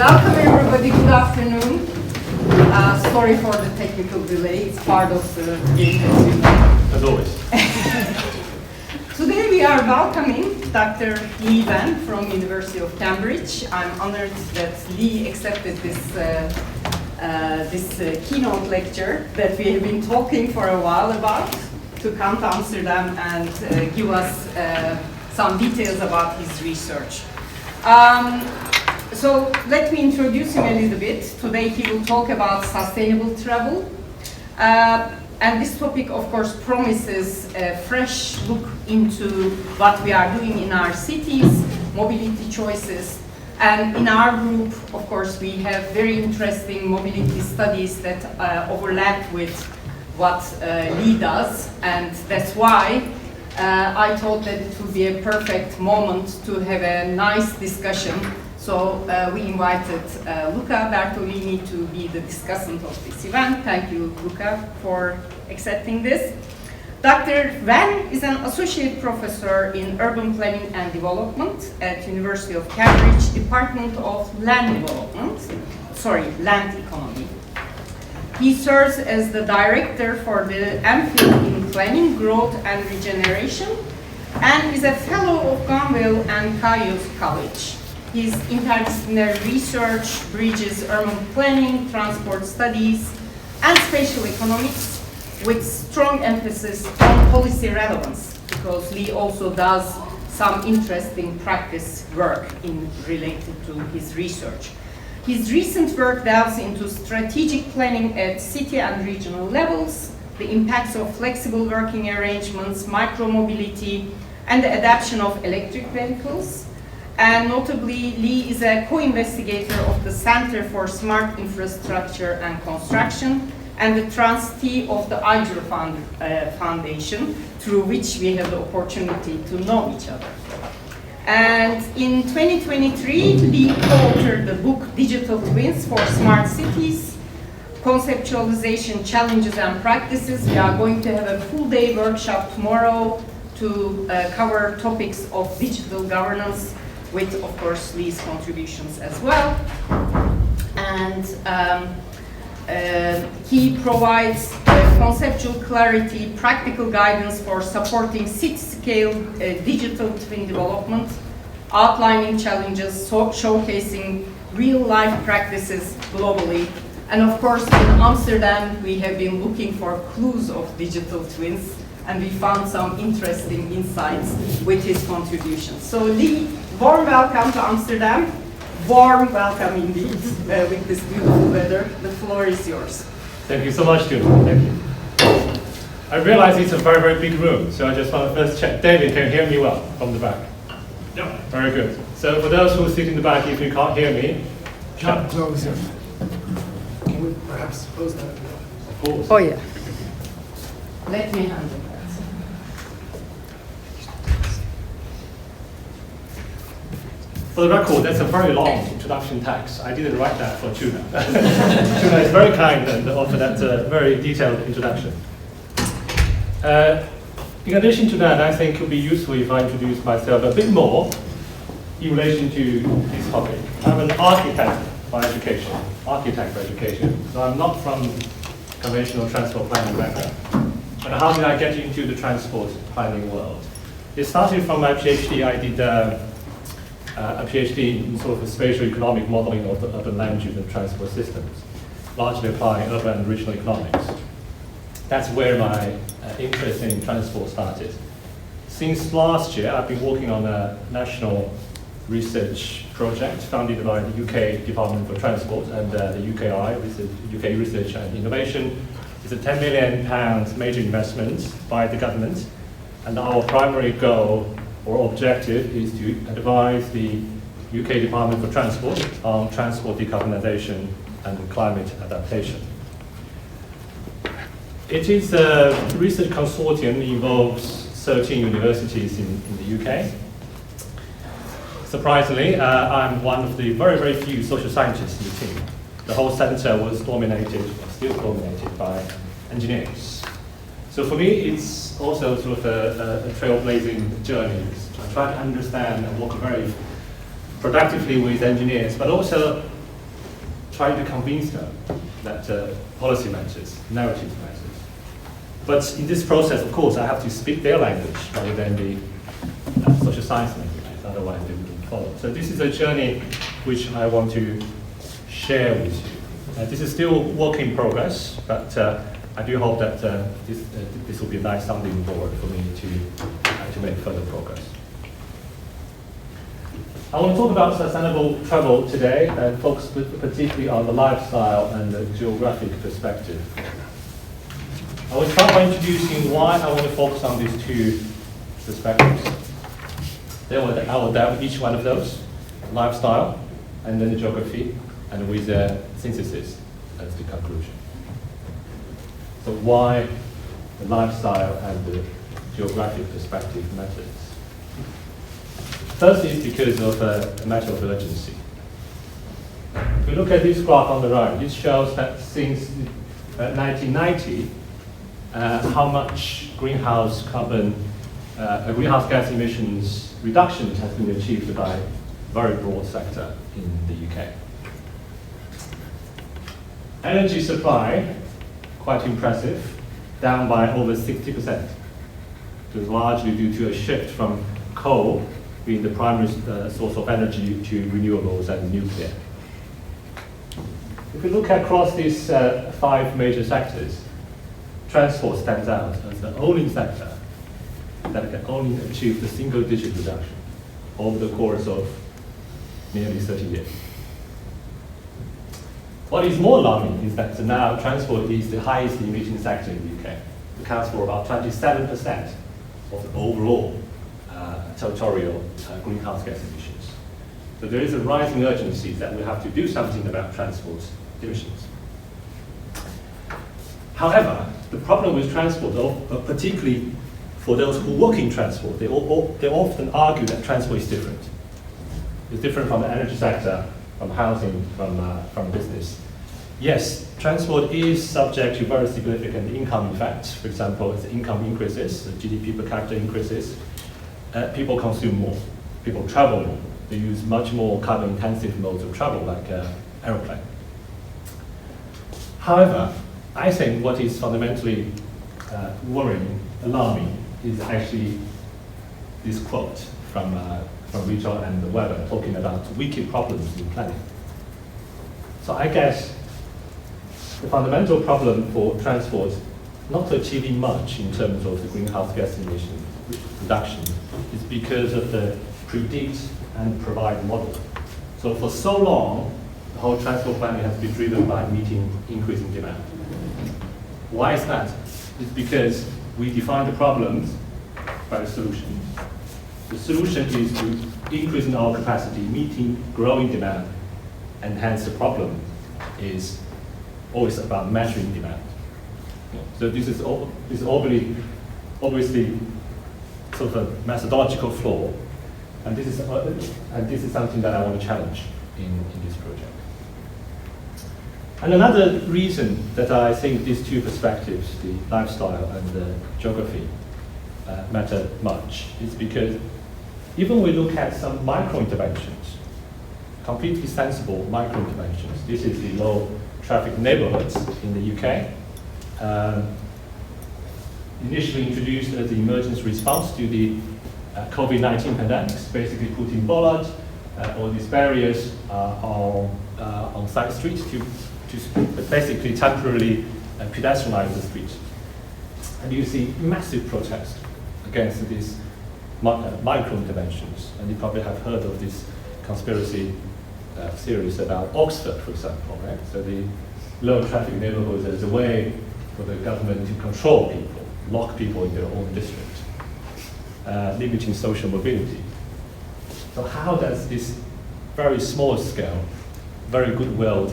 Welcome everybody, good afternoon. Sorry for the technical delay, it's part of the game as you know. As always. Today we are welcoming Dr. Lee Van from University of Cambridge. I'm honored that Lee accepted this keynote lecture that we have been talking for a while about, to come to Amsterdam and give us some details about his research. So let me introduce him a little bit. Today he will talk about sustainable travel. And this topic, of course, promises a fresh look into what we are doing in our cities, mobility choices. And in our group, of course, we have very interesting mobility studies that overlap with what Lee does. And that's why I thought that it would be a perfect moment to have a nice discussion. So we invited Luca Bertolini to be the discussant of this event. Thank you, Luca, for accepting this. Dr. Van is an associate professor in urban planning and development at University of Cambridge, Department of Land Economy. He serves as the director for the MPhil in Planning, Growth and Regeneration, and is a fellow of Gonville and Caius College. His interdisciplinary research bridges urban planning, transport studies, and spatial economics with strong emphasis on policy relevance, because Lee also does some interesting practice work related to his research. His recent work delves into strategic planning at city and regional levels, the impacts of flexible working arrangements, micromobility, and the adoption of electric vehicles. And notably, Lee is a co-investigator of the Center for Smart Infrastructure and Construction and the trustee of the IGER Foundation, through which we have the opportunity to know each other. And in 2023, Lee co-authored the book Digital Twins for Smart Cities, Conceptualization, Challenges and Practices. We are going to have a full-day workshop tomorrow to cover topics of digital governance, with, of course, Lee's contributions as well. And he provides conceptual clarity, practical guidance for supporting city-scale digital twin development, outlining challenges, showcasing real-life practices globally. And of course, in Amsterdam, we have been looking for clues of digital twins, and we found some interesting insights with his contributions. So Lee, warm welcome to Amsterdam. Warm welcome indeed with this beautiful weather. The floor is yours. Thank you so much, Julie. Thank you. I realize it's a very, very big room, so I just want to first check. David, can you hear me well from the back? Yeah. Very good. So for those who sit in the back, if you can't hear me, Come closer. Can we perhaps close that? Of course. Oh yeah. Let me handle that. For the record, that's a very long introduction text. I didn't write that for Tuna. Tuna is very kind and offered that very detailed introduction. In addition to that, I think it would be useful if I introduce myself a bit more in relation to this topic. I'm an architect by education, so I'm not from conventional transport planning background. But how did I get into the transport planning world? It started from my PhD. I did a PhD in sort of spatial economic modeling of the urban land use and transport systems, largely applying urban and regional economics. That's where my interest in transport started. Since last year, I've been working on a national research project funded by the UK Department for Transport and the UKI, UK Research and Innovation. It's a £10 million major investment by the government, and our primary goal or objective is to advise the UK Department for Transport on transport decarbonisation and climate adaptation. It is a research consortium that involves 13 universities in the UK. Surprisingly, I'm one of the very, very few social scientists in the team. The whole centre was dominated, still dominated by engineers. So for me, it's also sort of a trailblazing journey. I try to understand and work very productively with engineers, but also trying to convince them that policy matters, narrative matters. But in this process, of course, I have to speak their language rather than the social science language, otherwise they wouldn't follow. So this is a journey which I want to share with you. This is still work in progress, but I do hope that this will be a nice sounding board for me to make further progress. I want to talk about sustainable travel today and focus particularly on the lifestyle and the geographic perspective. I will start by introducing why I want to focus on these two perspectives. Then I will delve each one of those, lifestyle and then the geography, and with a synthesis as the conclusion. So why the lifestyle and the geographic perspective matters. First is because of a matter of urgency. If we look at this graph on the right, this shows that since 1990, how much greenhouse gas emissions reduction has been achieved by a very broad sector in the UK. Energy supply, quite impressive, down by over 60%. It was largely due to a shift from coal being the primary source of energy to renewables and nuclear. If we look across these 5 major sectors, transport stands out as the only sector that can only achieve the single-digit reduction over the course of nearly 30 years. What is more alarming is that now transport is the highest emitting sector in the UK. It accounts for about 27% of the overall territorial greenhouse gas emissions. So there is a rising urgency that we have to do something about transport emissions. However, the problem with transport, particularly for those who work in transport, they often argue that transport is different. It's different from the energy sector, from housing, from business. Yes, transport is subject to very significant income effects. For example, as the income increases, the GDP per capita increases, people consume more, people travel more. They use much more carbon-intensive modes of travel, like aeroplane. However, I think what is fundamentally worrying, alarming, is actually this quote from Rachel and Weber talking about wicked problems in planning. So I guess the fundamental problem for transport not achieving much in terms of the greenhouse gas emission reduction is because of the predict and provide model. So for so long, the whole transport planning has been driven by meeting increasing demand. Why is that? It's because we define the problems by the solution. The solution is to increasing our capacity, meeting growing demand, and hence the problem is always about measuring demand. So this is obviously sort of a methodological flaw, and this is something that I want to challenge in this project. And another reason that I think these two perspectives, the lifestyle and the geography, matter much is because even we look at some micro-interventions, completely sensible micro-interventions. This is the low traffic neighborhoods in the UK. Initially introduced as the emergency response to the COVID-19 pandemics, basically putting bollards or these barriers on side streets to basically temporarily pedestrianize the streets. And you see massive protest against these micro-interventions. And you probably have heard of this conspiracy theories about Oxford, for example, right? So the low traffic neighborhoods as a way for the government to control people, lock people in their own district, limiting social mobility. So how does this very small scale, very goodwill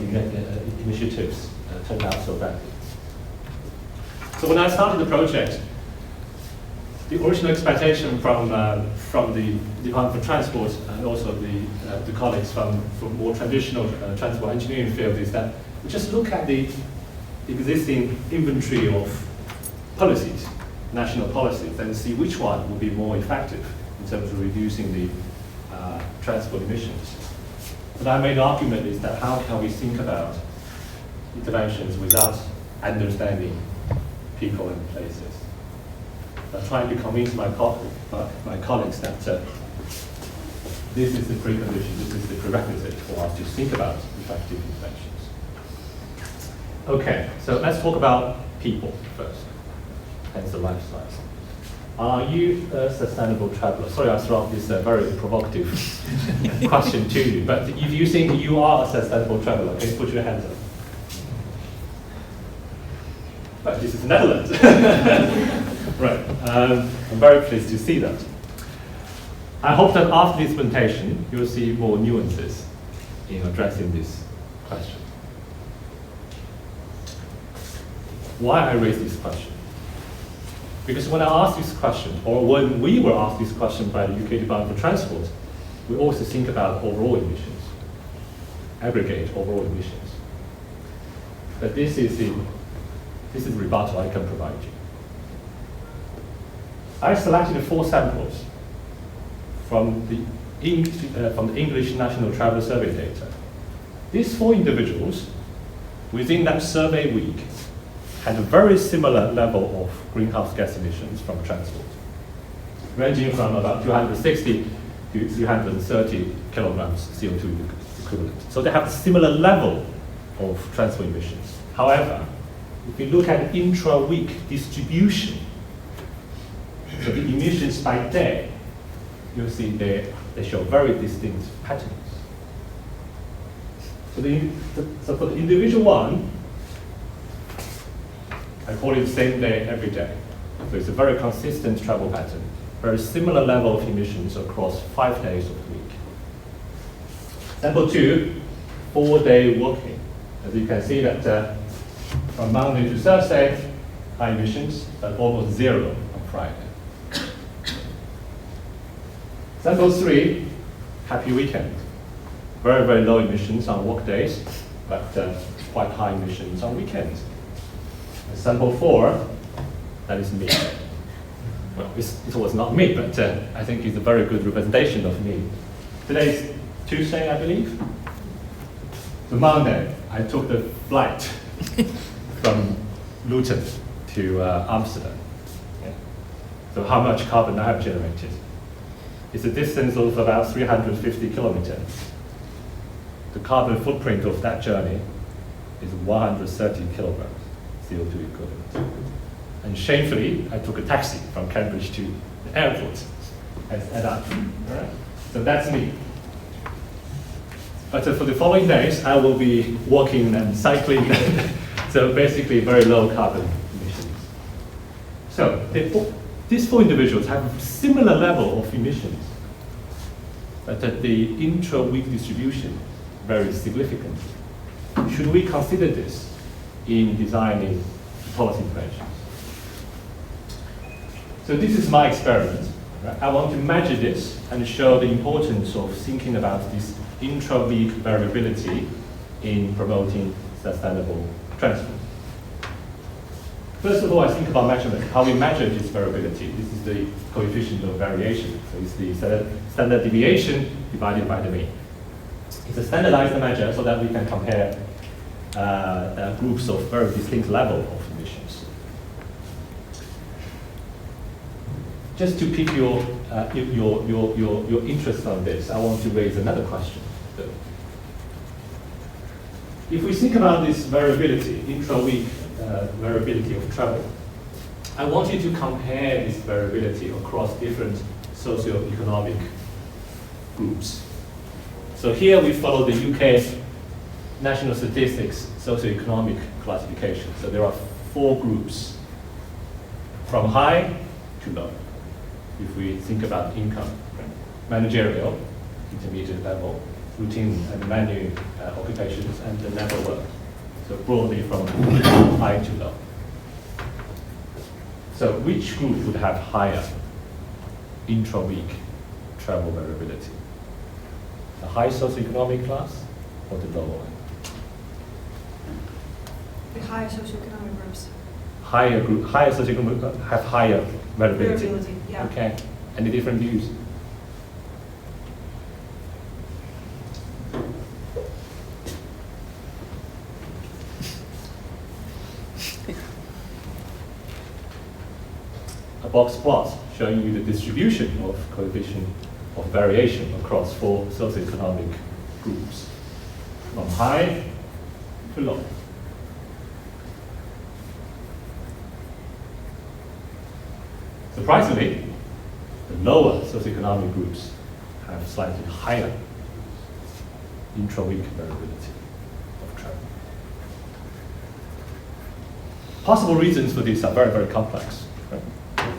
initiatives turn out so badly? So when I started the project, the original expectation from the Department for Transport and also the colleagues from more traditional transport engineering field is that we just look at the existing inventory of policies, national policies, and see which one will be more effective in terms of reducing the transport emissions. But I made the argument is that how can we think about interventions without understanding people and places? I'm trying to convince my colleagues that this is the precondition, this is the prerequisite for us to think about effective interventions. Okay, so let's talk about people first, hence the lifestyles. Are you a sustainable traveler? Sorry, I throw out this very provocative question to you, but if you think you are a sustainable traveler, can you put your hands up? But this is Netherlands. Right, I'm very pleased to see that. I hope that after this presentation, you'll see more nuances in addressing this question. Why I raise this question? Because when I asked this question, or when we were asked this question by the UK Department for Transport, we also think about overall emissions, aggregate overall emissions. But this is the rebuttal I can provide you. I selected 4 samples from the English National Travel Survey data. These 4 individuals, within that survey week, had a very similar level of greenhouse gas emissions from transport, ranging from about 260 to 330 kilograms CO2 equivalent. So they have a similar level of transport emissions. However, if you look at intra-week distribution, so the emissions by day, you'll see they show very distinct patterns. So for the individual one, I call it same day, every day. So it's a very consistent travel pattern, very similar level of emissions across 5 days of the week. Sample 2, 4-day working. As you can see that from Monday to Thursday, high emissions, but almost 0 on Friday. Sample 3, happy weekend. Very, very low emissions on work days, but quite high emissions on weekends. And sample 4, that is me. Well, it was not me, but I think it's a very good representation of me. Today is Tuesday, I believe. So Monday, I took the flight from Luton to Amsterdam. Yeah. So how much carbon I have generated? It's a distance of about 350 kilometers. The carbon footprint of that journey is 130 kilograms CO2 equivalent. And shamefully, I took a taxi from Cambridge to the airport. Add up. All right? So that's me. But for the following days, I will be walking and cycling. So basically, very low carbon emissions. So these 4 individuals have a similar level of emissions, but that the intra-week distribution varies significantly. Should we consider this in designing policy interventions? So this is my experiment. Right? I want to measure this and show the importance of thinking about this intra-week variability in promoting sustainable transport. First of all, I think about measurement, how we measure this variability. This is the coefficient of variation. So it's the standard deviation divided by the mean. It's a standardized measure so that we can compare groups of very distinct level of emissions. Just to pique your interest on this, I want to raise another question. If we think about this variability, intra-week variability of travel, I want you to compare this variability across different socio-economic groups. So here we follow the UK National Statistics socio-economic classification. So there are 4 groups, from high to low. If we think about income, managerial, intermediate level, routine and manual occupations, and the never work. So broadly from high to low. So which group would have higher intra-week travel variability? The high socioeconomic class or the lower one? The higher socioeconomic groups. Higher socioeconomic have higher variability. Variability, yeah. Okay. Any different views? a box plot showing you the distribution of coefficient of variation across 4 socioeconomic groups, from high to low. Surprisingly, the lower socioeconomic groups have slightly higher intra-week variability of travel. Possible reasons for this are very, very complex. Right?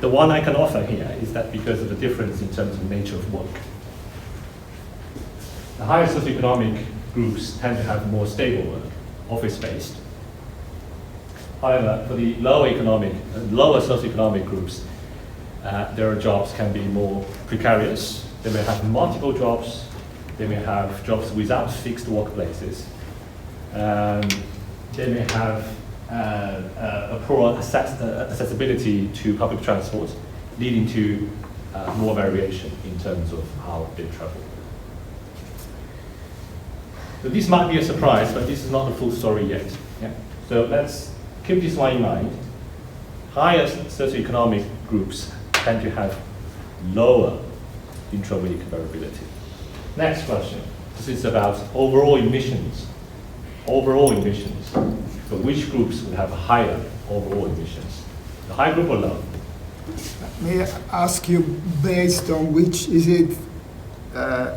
The one I can offer here is that because of the difference in terms of nature of work. The higher socioeconomic groups tend to have more stable work, office-based. However, for the lower socioeconomic groups, their jobs can be more precarious. They may have multiple jobs. They may have jobs without fixed workplaces. They may have a poor accessibility to public transport, leading to more variation in terms of how they travel. So this might be a surprise, but this is not the full story yet. Yeah? So let's keep this one in mind. Higher socioeconomic groups tend to have lower intra-week variability. Next question. This is about overall emissions. Overall emissions. So which groups will have higher overall emissions? The high group or low? May I ask you, based on which, is it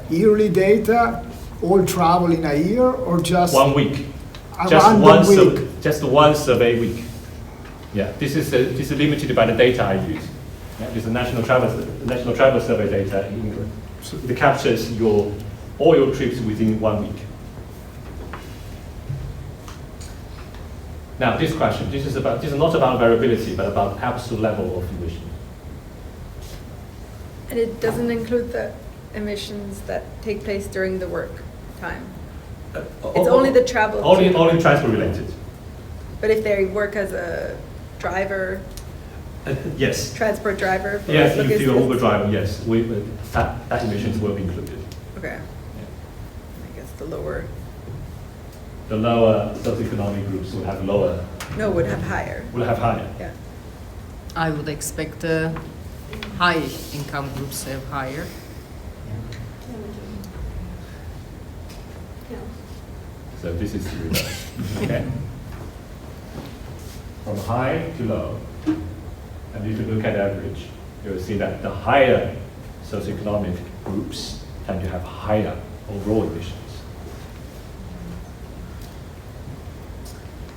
yearly data, all travel in a year, or just 1 week? a Just random week? just one survey week. Yeah, this is limited by the data I use. Yeah, this is national travel survey data in England. So it captures all your trips within 1 week. Now, this question, this is not about variability, but about absolute level of emission. And it doesn't include the emissions that take place during the work time. It's only the travel. Only transport related. But if they work as a driver, Yes. transport driver. For Yes, if you're logistics- Uber driver, yes, that emissions will be included. Okay. I guess the lower, The lower socioeconomic groups will have lower, no, would have higher. will have higher. Yeah. I would expect the high income groups to have higher. So this is the reverse. Okay. From high to low, and if you look at average, you will see that the higher socioeconomic groups tend to have higher overall emissions.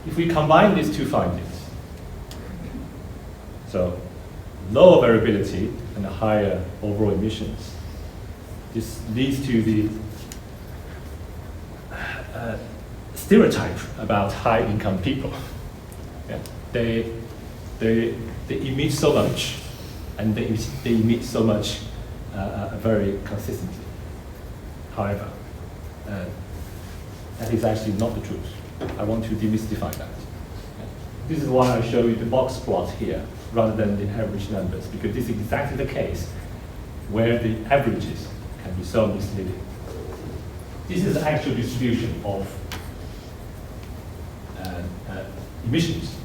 If we combine these two findings, so lower variability and higher overall emissions, this leads to the stereotype about high-income people. Yeah. They emit so much, and they emit so much very consistently. However, that is actually not the truth. I want to demystify that. Yeah. This is why I show you the box plot here, rather than the average numbers, because this is exactly the case where the averages can be so misleading. This is the actual distribution of emissions.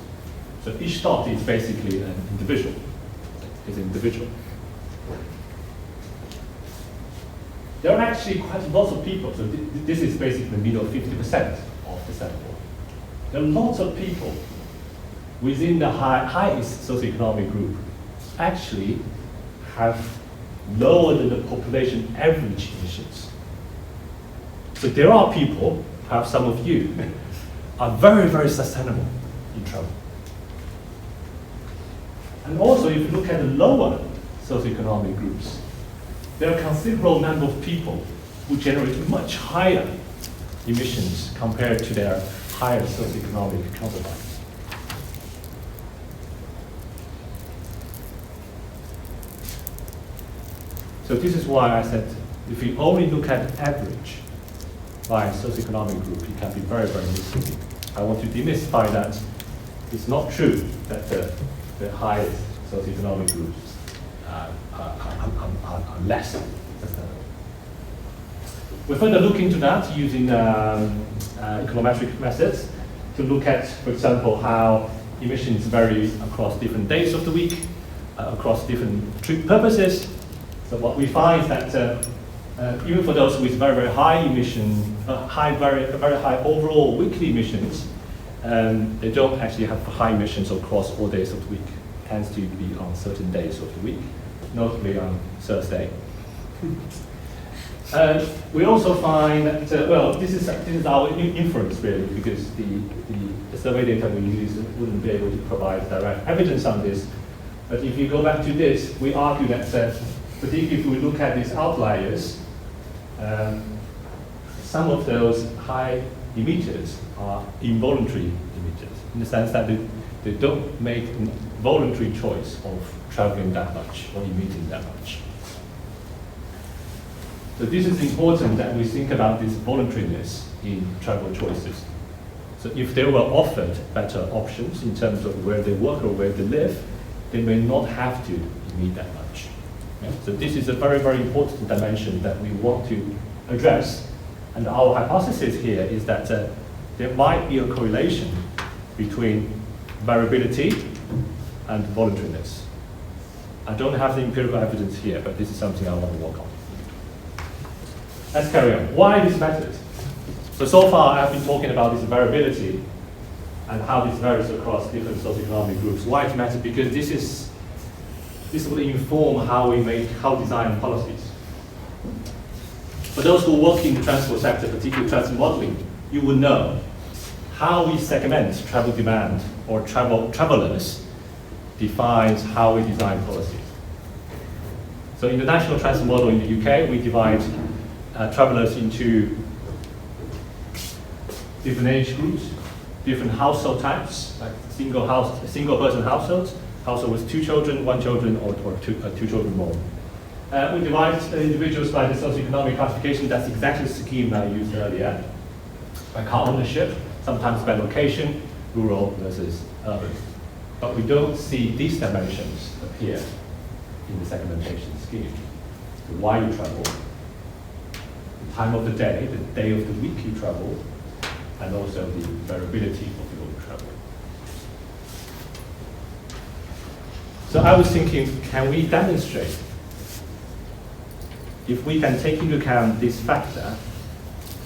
So each dot is basically an individual. Is an individual. There are actually quite lots of people. So this is basically the middle 50% of the sample. There are lots of people within the highest socioeconomic group actually have lower than the population average emissions. So there are people, perhaps some of you, are very, very sustainable in travel. And also, if you look at the lower socioeconomic groups, there are a considerable number of people who generate much higher emissions compared to their higher socioeconomic counterparts. So this is why I said, if you only look at average by socioeconomic group, it can be very, very misleading. I want to demystify that. It's not true that the highest socioeconomic groups are less sustainable. We further look into that using econometric methods to look at, for example, how emissions vary across different days of the week, across different trip purposes. So what we find is that even for those with very, very high emission, very high overall weekly emissions, they don't actually have high emissions across all days of the week. It tends to be on certain days of the week, notably on Thursday. We also find that, well, this is our inference really, because the survey data we use wouldn't be able to provide direct evidence on this. But if you go back to this, we argue that, particularly if we look at these outliers, some of those high emitters are involuntary emitters, in the sense that they don't make a voluntary choice of traveling that much or emitting that much. So this is important that we think about this voluntariness in travel choices. So if they were offered better options in terms of where they work or where they live, they may not have to emit that much. Yeah? So this is a very, very important dimension that we want to address. And our hypothesis here is that there might be a correlation between variability and voluntariness. I don't have the empirical evidence here, but this is something I want to work on. Let's carry on. Why this matters? So far I've been talking about this variability and how this varies across different socioeconomic groups. Why it matters? Because this will inform how we design policies. For those who work in the transport sector, particularly transport modeling, you will know how we segment travel demand or travelers defines how we design policies. So in the national transport model in the UK, we divide travelers into different age groups, different household types, like single person households, household with 2 children, 1 children, or 2 children more. We divide individuals by the socioeconomic classification. That's exactly the scheme I used earlier. By car ownership, sometimes by location, rural versus urban. But we don't see these dimensions appear in the segmentation scheme. So why you travel, the time of the day of the week you travel, and also the variability of your travel. So I was thinking, can we demonstrate, if we can take into account this factor,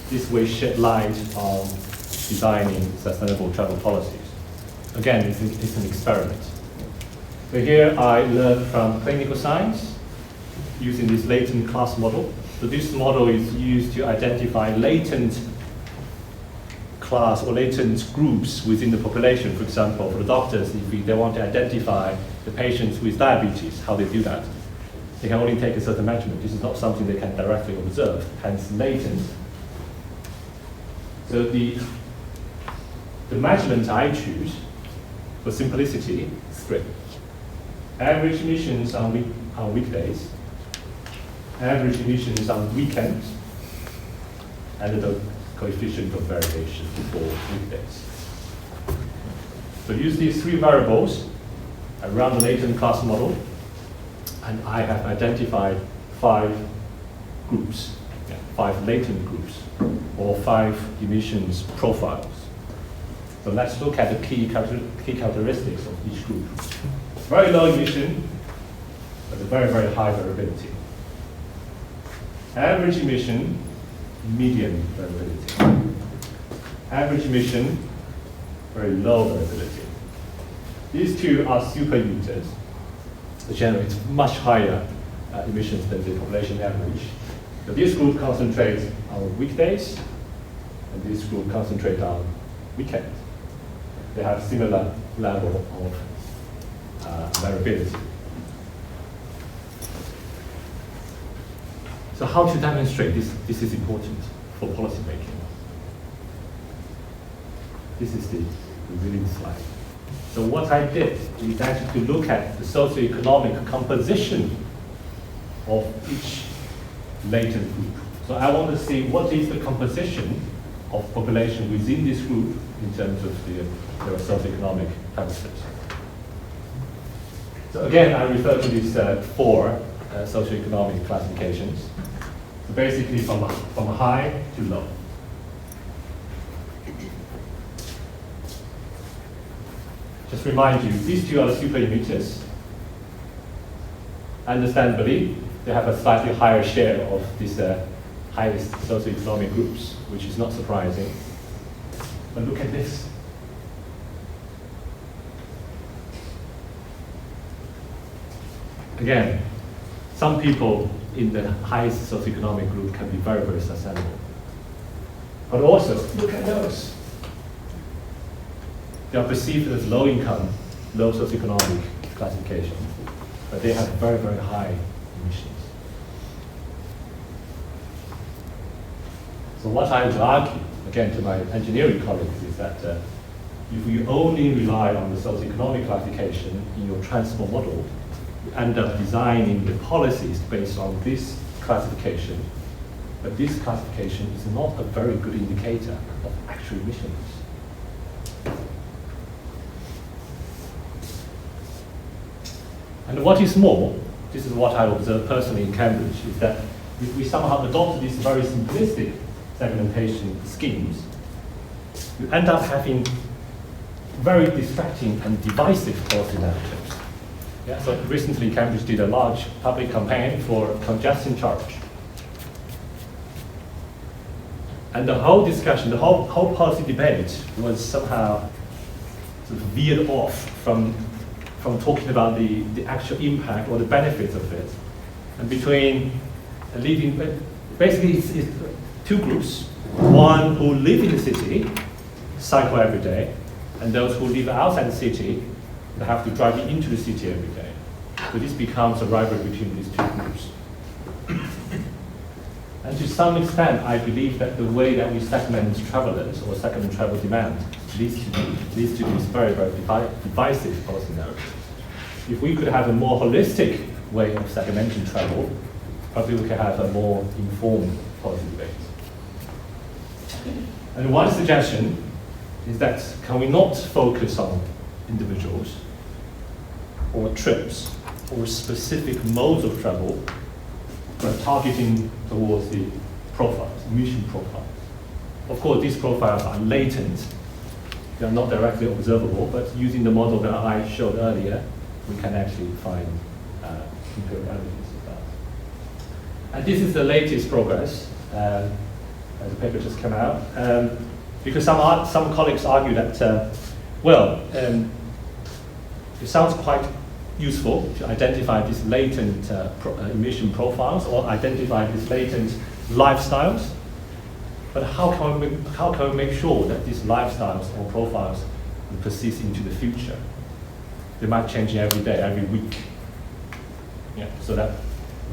this will shed light on designing sustainable travel policies. Again, it's an experiment. So here I learned from clinical science using this latent class model. So this model is used to identify latent class or latent groups within the population. For example, for the doctors, if they want to identify the patients with diabetes, how they do that. They can only take a certain measurement. This is not something they can directly observe, hence latent. So the measurement I choose for simplicity is split. Average emissions on weekdays, average emissions on weekends, and the coefficient of variation for weekdays. So use these 3 variables around the latent class model, and I have identified 5 groups, 5 latent groups, or 5 emissions profiles. So let's look at the key characteristics of each group. Very low emission, but a very, very high variability. Average emission, medium variability. Average emission, very low variability. These 2 are super emitters. They generate much higher emissions than the population average. So this group concentrates on weekdays, and this group concentrates on weekends. They have similar level of variability. So how to demonstrate this? This is important for policy making. This is the revealing slide. So what I did is actually to look at the socioeconomic composition of each latent group. So I want to see what is the composition of population within this group in terms of their socioeconomic parameters. So again, I refer to these 4 socioeconomic classifications. So basically from high to low. Just remind you, these 2 are the super emitters. understandably, they have a slightly higher share of these highest socioeconomic groups, which is not surprising. But look at this. Again, some people in the highest socioeconomic group can be very, very sustainable. But also, look at those. They are perceived as low income, low socioeconomic classification, but they have very, very high emissions. So what I would argue, again, to my engineering colleagues is that if you only rely on the socioeconomic classification in your transport model, you end up designing the policies based on this classification, but this classification is not a very good indicator of actual emissions. And what is more, this is what I observed personally in Cambridge, is that if we somehow adopt these very simplistic segmentation schemes, you end up having very distracting and divisive policy narratives. Yeah, so recently Cambridge did a large public campaign for congestion charge. And the whole discussion, the whole policy debate was somehow sort of veered off from talking about the actual impact or the benefits of it. And between leading, basically it's two groups, one who live in the city, cycle every day, and those who live outside the city, they have to drive into the city every day. So this becomes a rivalry between these two groups. And to some extent, I believe that the way that we segment travelers or segment travel demand leads to these very, very divisive policy narratives. If we could have a more holistic way of segmenting travel, probably we could have a more informed policy debate. And one suggestion is that can we not focus on individuals or trips or specific modes of travel, but targeting towards the profiles, emission profiles. Of course, these profiles are latent. They are not directly observable, but using the model that I showed earlier, we can actually find empirical evidence of that. And this is the latest progress. The paper just came out. Because some colleagues argue that, it sounds quite useful to identify these latent emission profiles or identify these latent lifestyles. But how can we make sure that these lifestyles or profiles will persist into the future? They might change every day, every week. Yeah, so that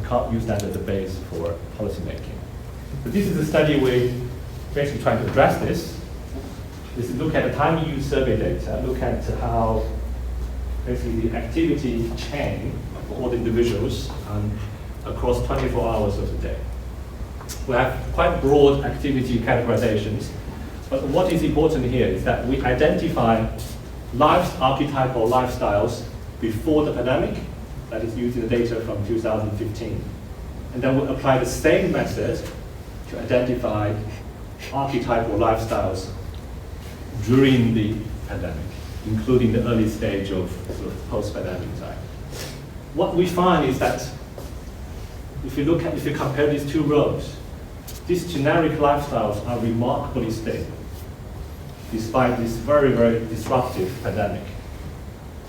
we can't use that as a base for policy making. But this is a study we're basically trying to address this. This is look at the time use survey data, look at how basically the activity chain for all the individuals across 24 hours of the day. We have quite broad activity categorizations, but what is important here is that we identify archetypal lifestyles before the pandemic, that is using the data from 2015, and then we'll apply the same method to identify archetypal lifestyles during the pandemic, including the early stage of sort of post-pandemic time. What we find is that if you compare these two rows, these generic lifestyles are remarkably stable, despite this very, very disruptive pandemic.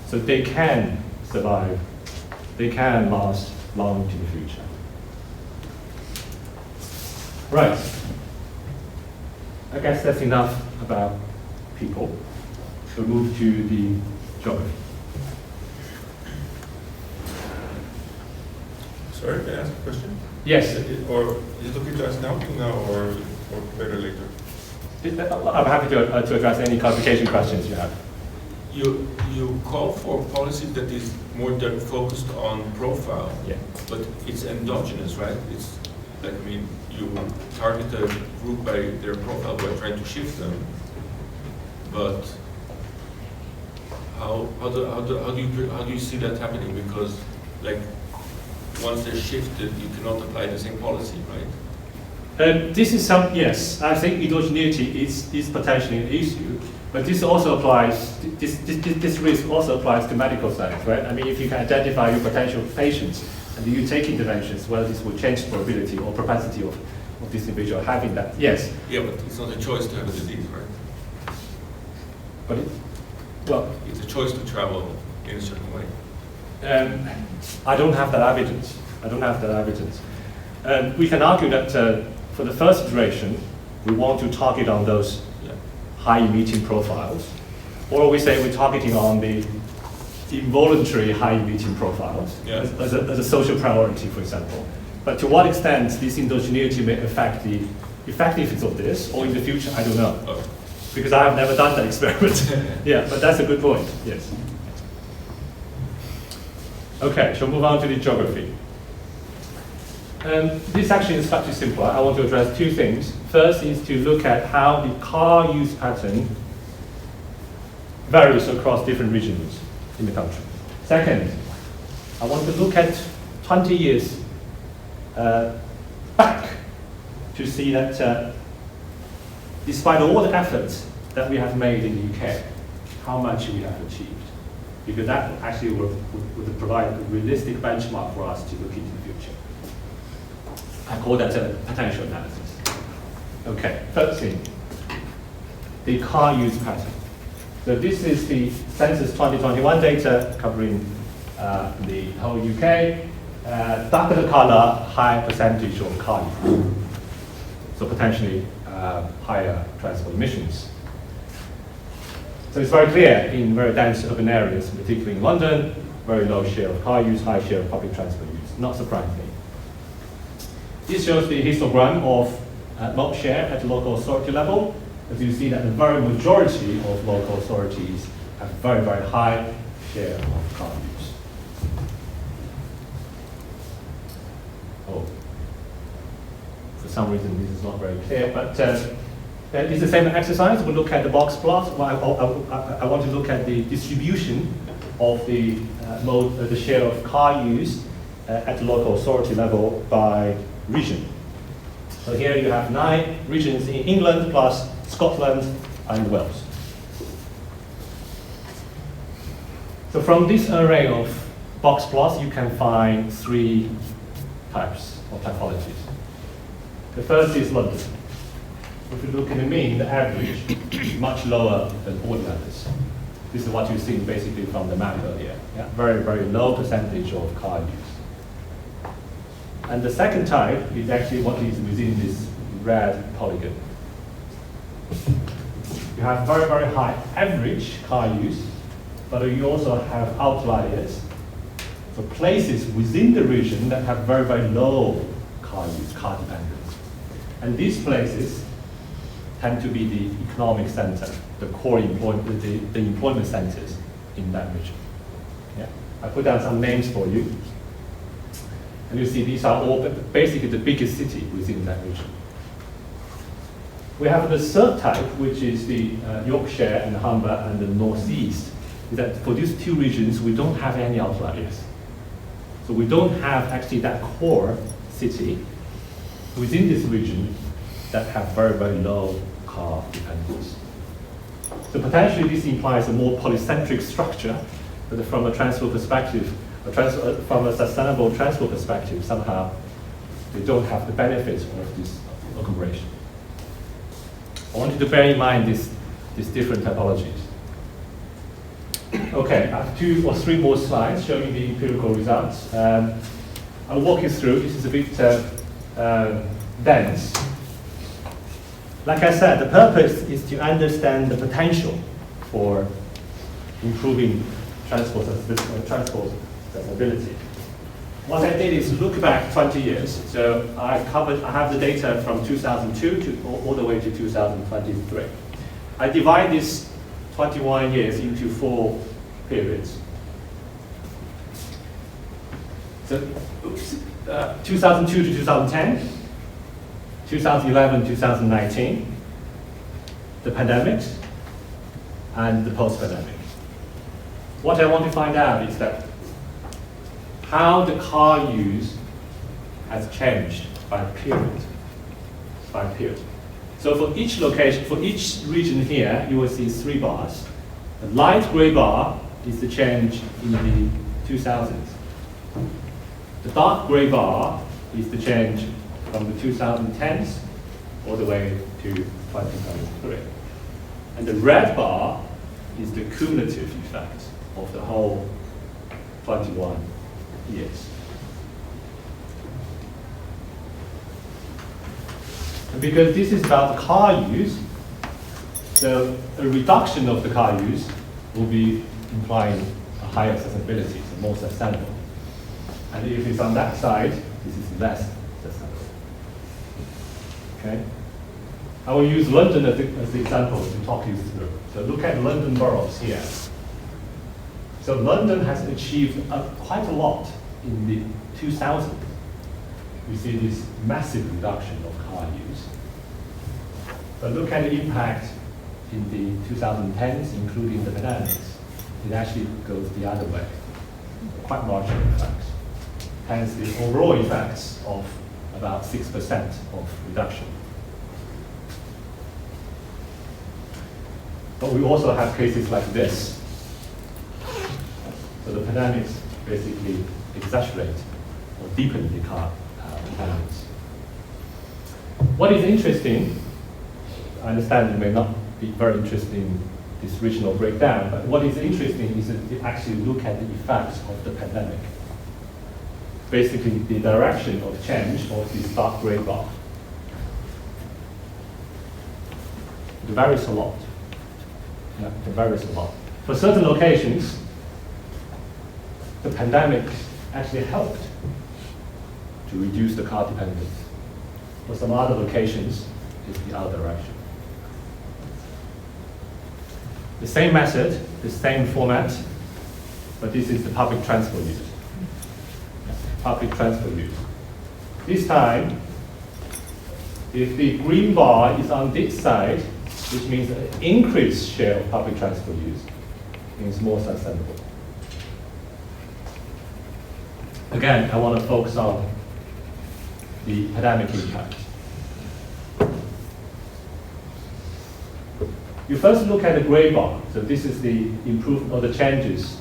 So they can survive, they can last long into the future. Right. I guess that's enough about people. We'll move to the geography. Sorry, can I ask a question? Yes. Or is it okay to ask now or better later? I'm happy to address any clarification questions you have. You call for a policy that is more focused on profile, Yeah. but it's endogenous, right? It's like, I mean, you target a group by their profile by trying to shift them, but how do you see that happening? Because like once they're shifted, you cannot apply the same policy, right? This is yes, I think heterogeneity is potentially an issue, but this also applies, this risk also applies to medical science, right? I mean, if you can identify your potential patients And do you take interventions whether this will change probability or propensity of this individual having that? Yes. Yeah, but it's not a choice to have a disease, right? But well, It's a choice to travel in a certain way. I don't have that evidence. I don't have that evidence. We can argue that for the first iteration, we want to target on those high emitting profiles, or we say we're targeting on the involuntary high emitting profiles as a social priority, for example. But to what extent this endogeneity may affect the effectiveness of this, or in the future, I don't know. Oh. Because I have never done that experiment. Yeah, but that's a good point, yes. Okay, shall we move on to the geography? This actually is slightly simpler. I want to address two things. First is to look at how the car use pattern varies across different regions in the country. Second, I want to look at 20 years back to see that despite all the efforts that we have made in the UK, how much we have achieved. Because that actually would provide a realistic benchmark for us to look into the future. I call that a potential analysis. Okay, first thing, the car use pattern. So this is the census 2021 data covering the whole UK. Darker the color, higher percentage of car use. So potentially higher transport emissions. So it's very clear in very dense urban areas, particularly in London, very low share of car use, high share of public transport use, not surprisingly. This shows the histogram of mode share at the local authority level. As you see that the very majority of local authorities have very, very high share of car use. Oh, for some reason this is not very clear, but it's the same exercise. We'll look at the box plot. I want to look at the distribution of the the share of car use at the local authority level by region. So here you have 9 regions in England plus Scotland and Wales. So from this array of box plots, you can find 3 types of typologies. The first is London. If you look at the mean, the average is much lower than all the others. This is what you've seen basically from the map earlier. Yeah? Very, very low percentage of car use. And the second type is actually what is within this red polygon. You have very, very high average car use, but you also have outliers. So places within the region that have very, very low car use, car dependence. And these places tend to be the economic center, the core employment, the employment centers in that region. Yeah? I put down some names for you. And you see these are all basically the biggest city within that region. We have the third type, which is the Yorkshire and Humber and the Northeast. Is that for these 2 regions, we don't have any outliers. So we don't have actually that core city within this region that have very, very low car dependence. So potentially this implies a more polycentric structure, but from a transport perspective, from a sustainable transport perspective, somehow they don't have the benefits of this agglomeration. I want you to bear in mind these different typologies. Okay, I have 2 or 3 more slides showing the empirical results. I'll walk you through. This is a bit dense. Like I said, the purpose is to understand the potential for improving transport accessibility. What I did is look back 20 years. So I have the data from 2002 all the way to 2023. I divide this 21 years into 4 periods. So 2002 to 2010, 2011, 2019, the pandemics, and the post-pandemic. What I want to find out is that how the car use has changed by period. So for each location, for each region here, you will see 3 bars. The light gray bar is the change in the 2000s. The dark gray bar is the change from the 2010s all the way to 2003. And the red bar is the cumulative effect of the whole 21 years. And because this is about car use, so a reduction of the car use will be implying a higher accessibility, so more sustainable. And if it's on that side, this is less sustainable. Okay? I will use London as the example to talk you through. So look at London boroughs here. So London has achieved quite a lot in the 2000s. We see this massive reduction of car use. But look at the impact in the 2010s, including the pandemics. It actually goes the other way, quite marginal effects. Hence the overall effects of about 6% of reduction. But we also have cases like this. So the pandemics basically exaggerate or deepen the car pandemics. What is interesting, I understand it may not be very interesting in this regional breakdown, but what is interesting is to actually look at the effects of the pandemic. Basically, the direction of change of this dark gray bar. It varies a lot. Yeah, it varies a lot. For certain locations, the pandemic actually helped to reduce the car dependence. For some other locations, it's the other direction. The same method, the same format, but this is the public transport use. Public transport use. This time, if the green bar is on this side, which means an increased share of public transport use, means more sustainable. Again, I want to focus on the pandemic impact. You first look at the gray bar. So this is the improvement or the changes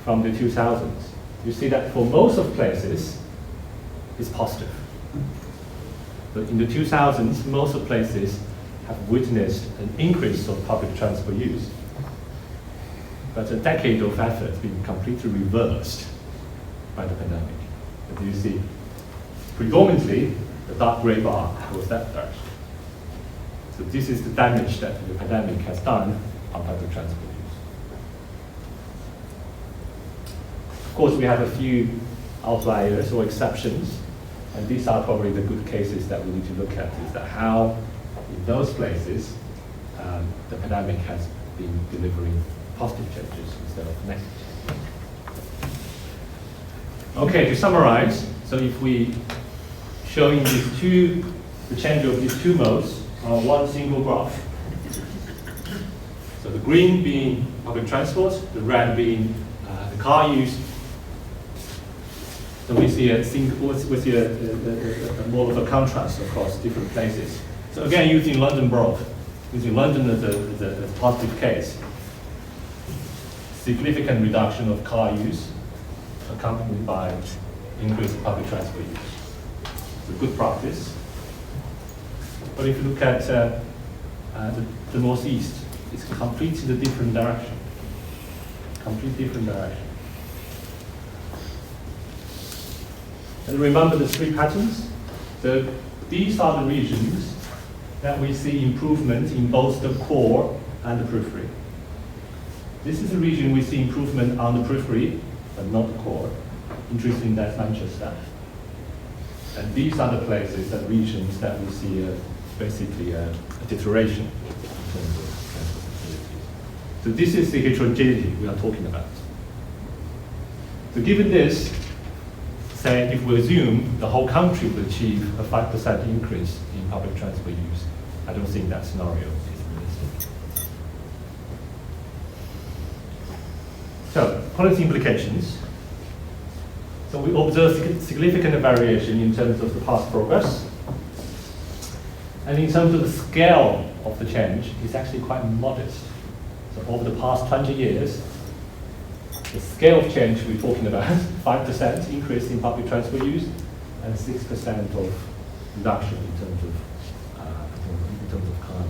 from the 2000s. You see that for most of places, it's positive. But in the 2000s, most of places have witnessed an increase of public transport use. But a decade of effort has been completely reversed by the pandemic. But you see, predominantly, the dark gray bar goes that direction. So this is the damage that the pandemic has done on public transport use. Of course, we have a few outliers or exceptions, and these are probably the good cases that we need to look at, is that how in those places the pandemic has been delivering positive changes instead of negative. Okay, to summarize, so if we showing the change of these two modes on one single graph. So the green being public transport, the red being the car use. So we see more of a contrast across different places. So again, using London Borough, using London as a positive case, significant reduction of car use accompanied by increased public transport use. It's a good practice. But if you look at the northeast, it's completely different direction. Completely different direction. And remember the three patterns? So these are the regions that we see improvement in both the core and the periphery. This is a region we see improvement on the periphery, but not the core. Interesting, that's Manchester. And these are the places and regions that we see basically a deterioration in terms of transport facilities. So this is the heterogeneity we are talking about. So given this, say if we assume the whole country will achieve a 5% increase in public transport use, I don't think that scenario is realistic. So, policy implications. So we observe significant variation in terms of the past progress. And in terms of the scale of the change, it's actually quite modest. So over the past 20 years, the scale of change we're talking about, 5% increase in public transport use and 6% of reduction in terms of car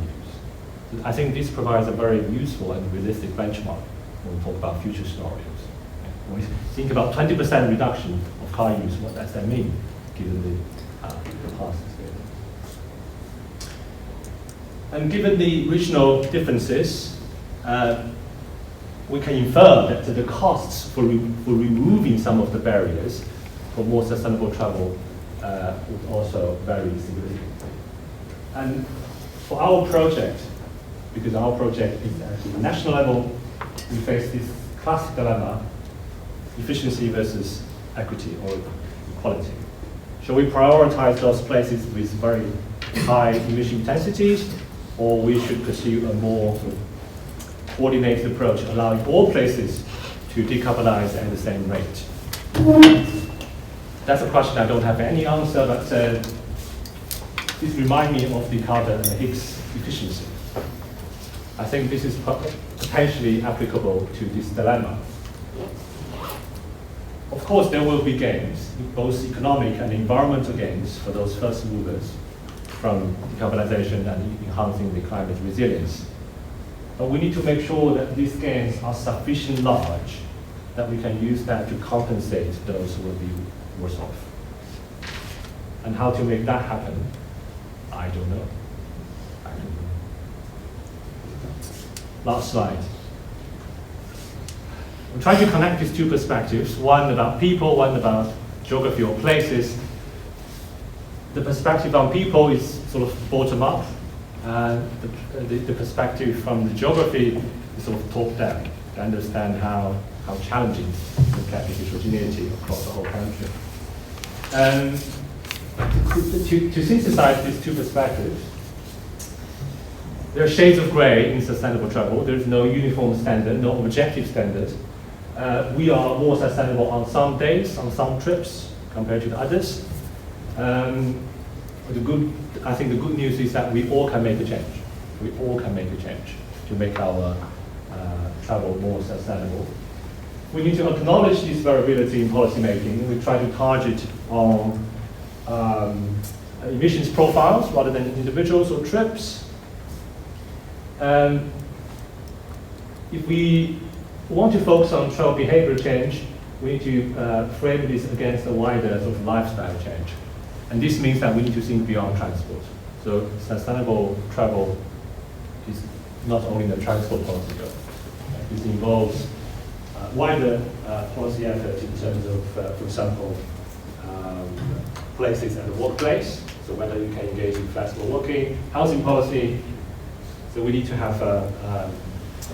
use. I think this provides a very useful and realistic benchmark when we talk about future scenarios. When we think about 20% reduction of car use, what does that mean, given the past experience? And given the regional differences, we can infer that the costs for removing some of the barriers for more sustainable travel would also vary significantly. And for our project, because our project is at the national level, we face this classic dilemma: efficiency versus equity or equality. Shall we prioritize those places with very high emission intensities, or we should pursue a more coordinated approach, allowing all places to decarbonize at the same rate? That's a question I don't have any answer, but this reminds me of the carbon and Higgs efficiency. I think this is potentially applicable to this dilemma. Of course, there will be gains, both economic and environmental gains for those first movers from decarbonization and enhancing the climate resilience. But we need to make sure that these gains are sufficiently large that we can use that to compensate those who will be worse off. And how to make that happen, I don't know. Last slide. I'm trying to connect these two perspectives, one about people, one about geography or places. The perspective on people is sort of bottom up, and the perspective from the geography is sort of top down, to understand how challenging to look at the heterogeneity across the whole country. To synthesize these two perspectives, there are shades of grey in sustainable travel. There is no uniform standard, no objective standard. We are more sustainable on some days, on some trips, compared to the others. I think the good news is that we all can make a change. We all can make a change to make our travel more sustainable. We need to acknowledge this variability in policy making. We try to target on emissions profiles rather than individuals or trips. If we want to focus on travel behavior change, we need to frame this against a wider sort of lifestyle change. And this means that we need to think beyond transport. So sustainable travel is not only the transport policy goal. This involves wider policy effort in terms of, for example, places at the workplace. So whether you can engage in flexible working, housing policy. So we need to have a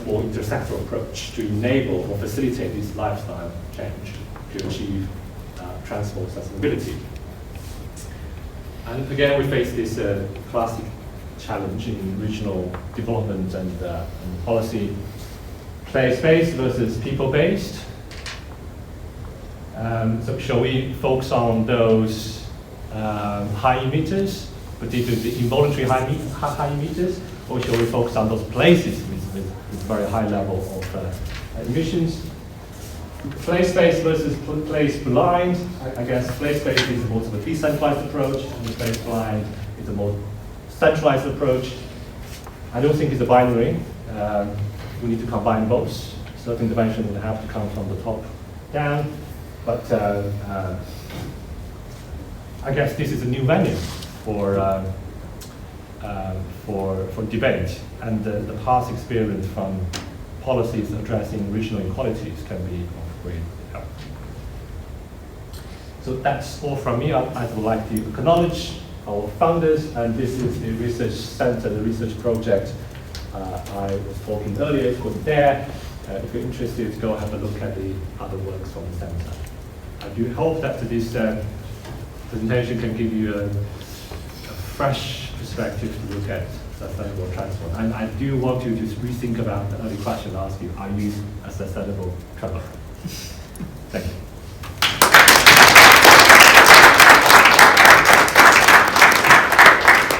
more intersectoral approach to enable or facilitate this lifestyle change to achieve transport sustainability. And again, we face this classic challenge in regional development and policy: place-based versus people-based. So shall we focus on those high emitters, particularly the involuntary high emitters, or shall we focus on those places with very high level of emissions? Place-based versus place-blind. I guess place-based is more of a decentralized approach, and the place-blind is a more centralized approach. I don't think it's a binary. We need to combine both. Certain intervention will have to come from the top down, but I guess this is a new venue for debate, and the past experience from policies addressing regional inequalities can be of great help. So that's all from me. I would like to acknowledge our founders, and this is the research center, the research project I was talking earlier. It's called DARE. If you're interested, go have a look at the other works from the center. I do hope that this presentation can give you a fresh perspective to look at sustainable transport. And I do want you to rethink about the early question I asked you: are you a sustainable traveler? Thank you.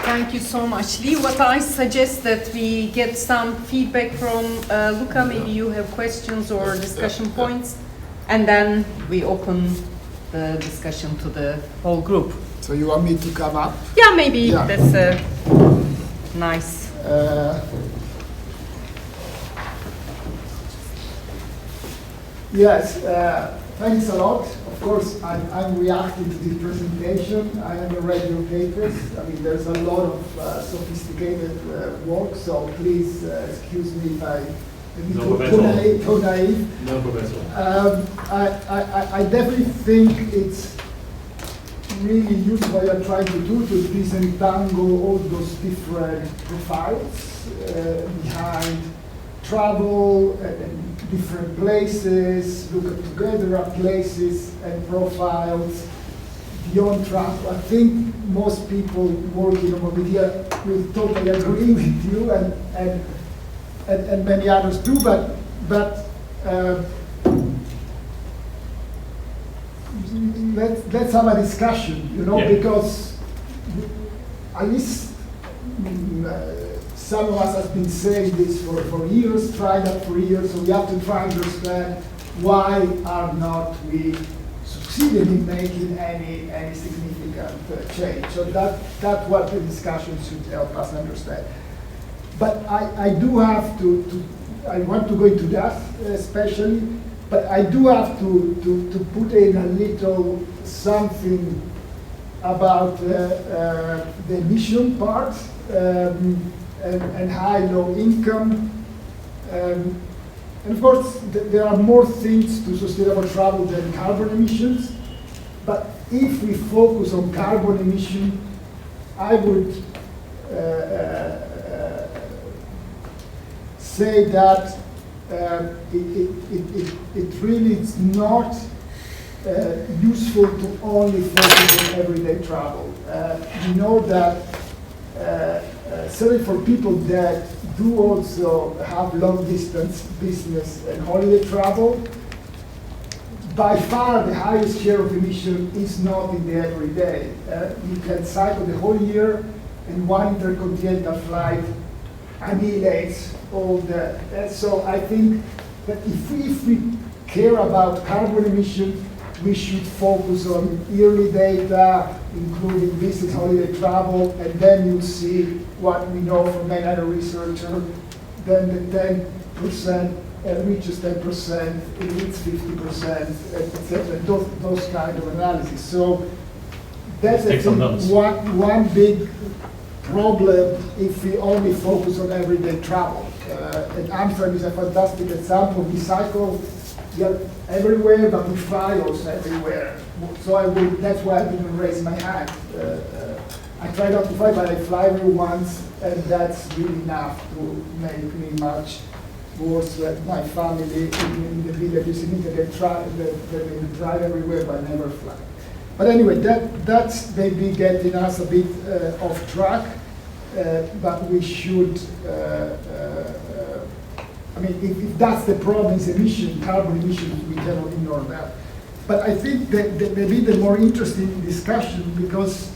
Thank you. you so much, Lee. What I suggest that we get some feedback from Luca. Maybe you have questions or discussion points, and then we open the discussion to the whole group. So you want me to come up? Yeah, maybe Yeah. that's nice. Yes, thanks a lot. Of course, I'm reacting to this presentation. I haven't read your papers. I mean, there's a lot of sophisticated work, so please excuse me if I'm too naive. No, Professor. I definitely think it's really useful what you're trying to do to disentangle all those different profiles behind travel and different places, look together at places and profiles beyond travel. I think most people working on mobility will totally agree with you, and many others do, but let's have a discussion, you know, because at least some of us have been saying this for years, tried that for years, so we have to try and understand why are not we succeeding in making any significant change. So that's what the discussion should help us understand. But I do have to I want to go into that especially, but I do have to put in a little something about the emission part and high, low income. And of course, there are more things to sustainable travel than carbon emissions. But if we focus on carbon emission, I would say that it really is not useful to only focus on everyday travel. We know that certainly for people that do also have long distance business and holiday travel, by far the highest share of emission is not in the everyday. You can cycle the whole year, and one intercontinental flight annihilates all the. So I think that if we care about carbon emission, we should focus on yearly data, including business holiday travel, and then you'll see what we know from many other researchers. Then the 10% reaches 10%, it hits 50%, etc. Those kind of analysis. So that's I think one big problem if we only focus on everyday travel. And Amsterdam is a fantastic example. We cycle everywhere, but we fly also everywhere. So that's why I didn't raise my hand. I try not to fly, but I fly every once, and that's really enough to make me much worse with my family in the villages in Italy. They drive everywhere, but never fly. But anyway, that's maybe getting us a bit off track, but we should, I mean, if that's the problem, is emission, carbon emissions, we cannot ignore that. But I think that maybe the more interesting discussion, because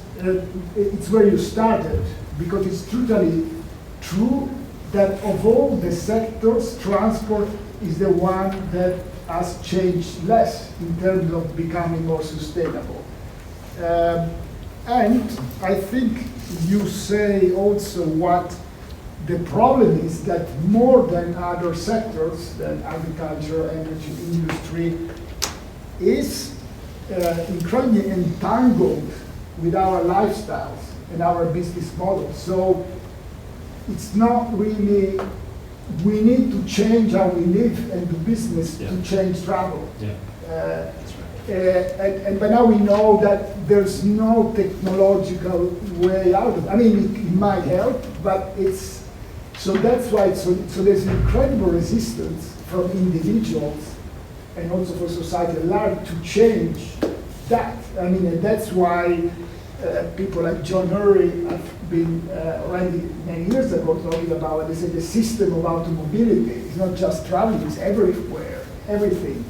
it's where you started, because it's totally true that of all the sectors, transport is the one that has changed less in terms of becoming more sustainable. And I think you say also what the problem is, that more than other sectors, than agriculture, energy, industry, is incredibly entangled with our lifestyles and our business models. So it's not really, we need to change how we live and do business to change travel. And by now we know that there's no technological way out of it. I mean, it might help, but it's, so that's why, so there's incredible resistance from individuals and also for society at large to change that. I mean, and that's why people like John Hurry have been already many years ago talking about, they say, the system of automobility. It's not just traveling, it's everywhere, everything.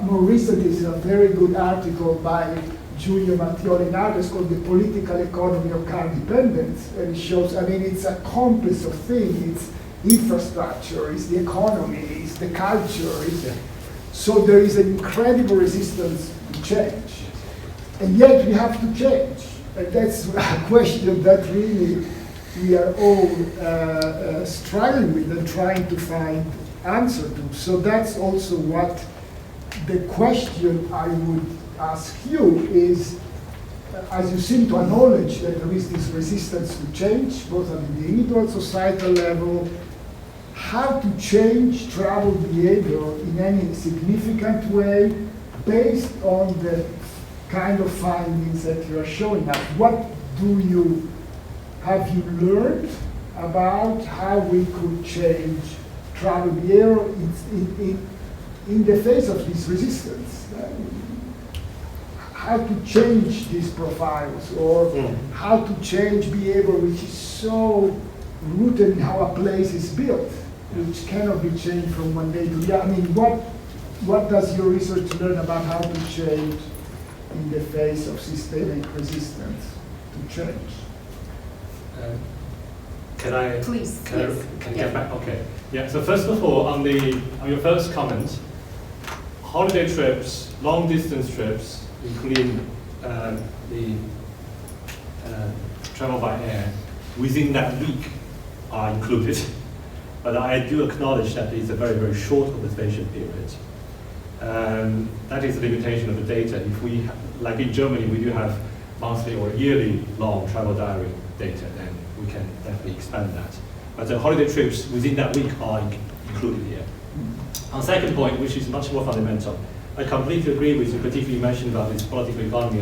More recently, it's a very good article by Giulio Mattioli and others called the political economy of car dependence. And it shows, I mean, it's a compass of things. It's infrastructure, it's the economy, it's the culture. So there is an incredible resistance to change. And yet we have to change. And that's a question that really we are all struggling with and trying to find answer to. So that's also what the question I would ask you is, as you seem to acknowledge that there is this resistance to change, both at the individual, societal level, how to change travel behavior in any significant way based on the kind of findings that you are showing us. What have you learned about how we could change travel behavior in the face of this resistance? How to change these profiles, or how to change behavior which is so rooted in how a place is built, which cannot be changed from one day to the other. I mean, what does your research learn about how to change in the face of systemic resistance to change? Can I? Please, Can yes. I get back? Okay. Yeah. So first of all, on your first comment, holiday trips, long distance trips, including the travel by air, within that week are included. But I do acknowledge that it's a very, very short observation period. That is the limitation of the data. If we, like in Germany, we do have monthly or yearly long travel diary data, then we can definitely expand that. But the holiday trips within that week are included here. On second point, which is much more fundamental, I completely agree with you, particularly you mentioned about this political economy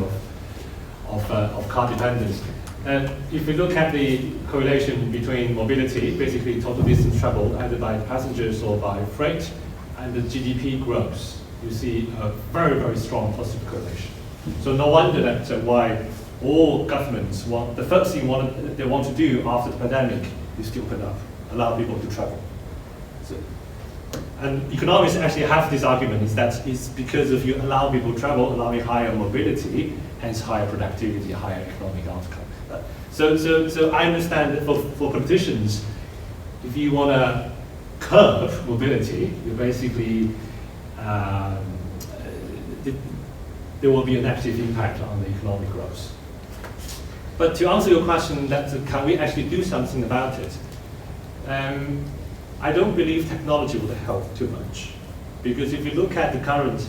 of car dependence. And if we look at the correlation between mobility, basically total distance traveled either by passengers or by freight, and the GDP growth, you see a very, very strong positive correlation. So no wonder that why all governments want, the first thing they want to do after the pandemic is to open up, allow people to travel. So, and economists actually have this argument, is that it's because if you allow people to travel, allowing higher mobility, hence higher productivity, higher economic outcome. So I understand that for politicians, if you want to curb mobility, you basically, there will be a negative impact on the economic growth. But to answer your question, that can we actually do something about it? I don't believe technology would help too much. Because if you look at the current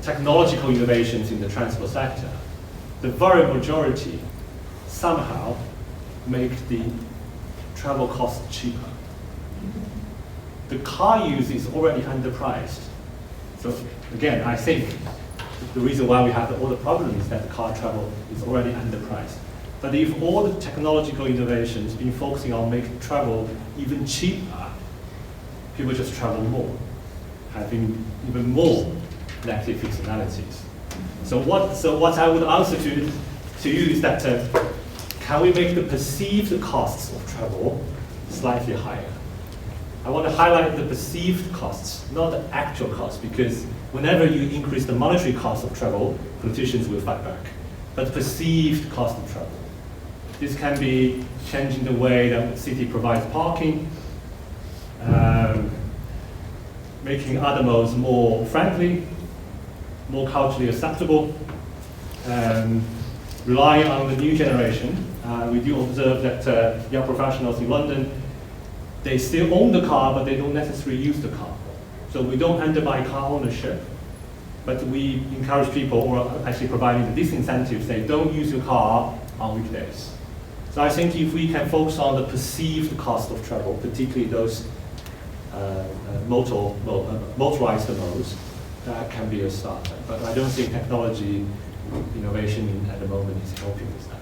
technological innovations in the transport sector, the very majority somehow make the travel cost cheaper. The car use is already underpriced. So again, I think the reason why we have all the problem is that the car travel is already underpriced. But if all the technological innovations been focusing on making travel even cheaper, people just travel more, having even more negative externalities. So what I would answer to you is that can we make the perceived costs of travel slightly higher? I want to highlight the perceived costs, not the actual costs, because whenever you increase the monetary cost of travel, politicians will fight back. But the perceived cost of travel. This can be changing the way that the city provides parking, making other modes more friendly, more culturally acceptable, relying on the new generation. We do observe that young professionals in London, they still own the car, but they don't necessarily use the car. So we don't undermine car ownership, but we encourage people, or actually providing the disincentives, say don't use your car on weekdays. So I think if we can focus on the perceived cost of travel, particularly those motorized modes, that can be a start. But I don't think technology innovation at the moment is helping with that.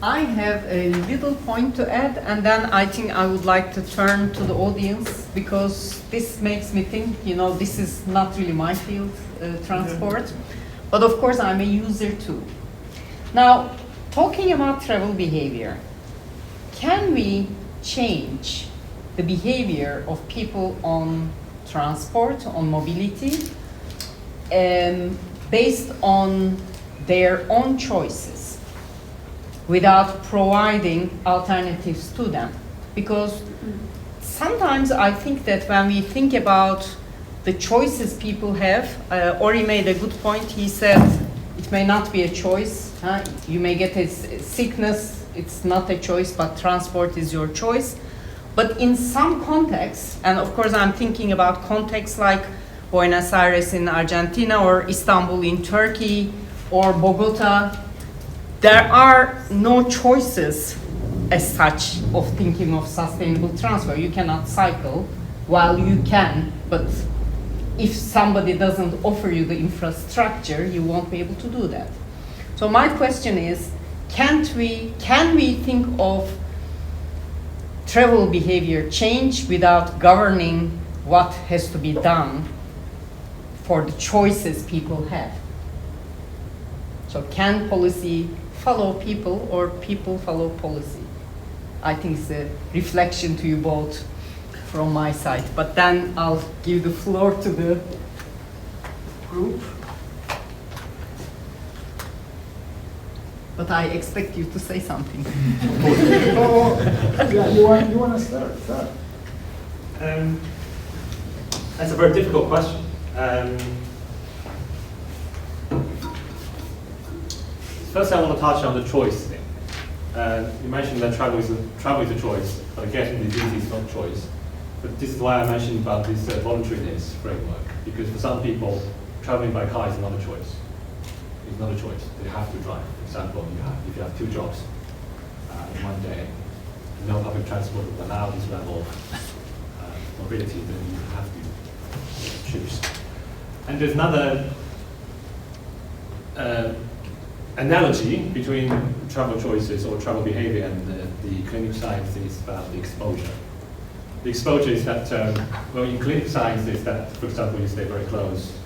I have a little point to add, and then I think I would like to turn to the audience, because this makes me think, this is not really my field, transport, but of course I'm a user too. Now, talking about travel behavior, can we change the behavior of people on transport, on mobility, based on their own choices, without providing alternatives to them. Because sometimes I think that when we think about the choices people have, Ori made a good point. He said it may not be a choice. You may get a sickness, it's not a choice, but transport is your choice. But in some contexts, and of course I'm thinking about contexts like Buenos Aires in Argentina, or Istanbul in Turkey, or Bogota, there are no choices as such of thinking of sustainable transport. You cannot cycle, while you can, but if somebody doesn't offer you the infrastructure, you won't be able to do that. So my question is, can we think of travel behavior change without governing what has to be done for the choices people have? So can policy follow people, or people follow policy? I think it's a reflection to you both from my side, but then I'll give the floor to the group. But I expect you to say something. Yeah, you want to start? That's a very difficult question. First, I want to touch on the choice thing. You mentioned that travel is a choice, but getting the disease is not a choice. But this is why I mentioned about this voluntariness framework, because for some people, traveling by car is not a choice. It's not a choice. They have to drive. For example, if you have 2 jobs in one day, no public transport will allow this level of mobility, then you have to choose. And there's another analogy between travel choices or travel behavior and the clinical science is about the exposure. The exposure is that, well, in clinical science is that, for example, you stay very close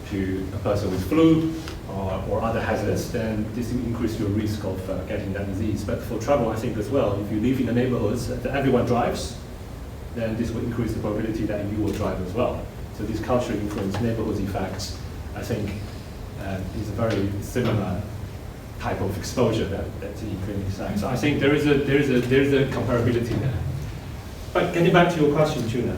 to a person with flu or other hazards, then this will increase your risk of getting that disease. But for travel, I think as well, if you live in the neighborhoods that everyone drives, then this will increase the probability that you will drive as well. So this cultural influence, neighborhood effects, I think is a very similar type of exposure that's in clinical science. So I think there is a comparability there. But getting back to your question, Tuna,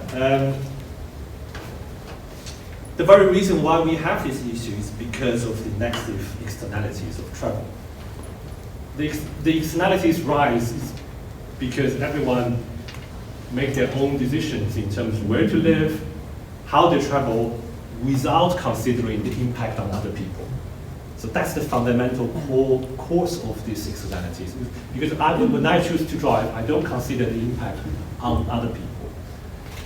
the very reason why we have this issue is because of the negative externalities of travel. The externalities rise is because everyone make their own decisions in terms of where to live, how they travel, without considering the impact on other people. So that's the fundamental cause of these externalities. Because when I choose to drive, I don't consider the impact on other people.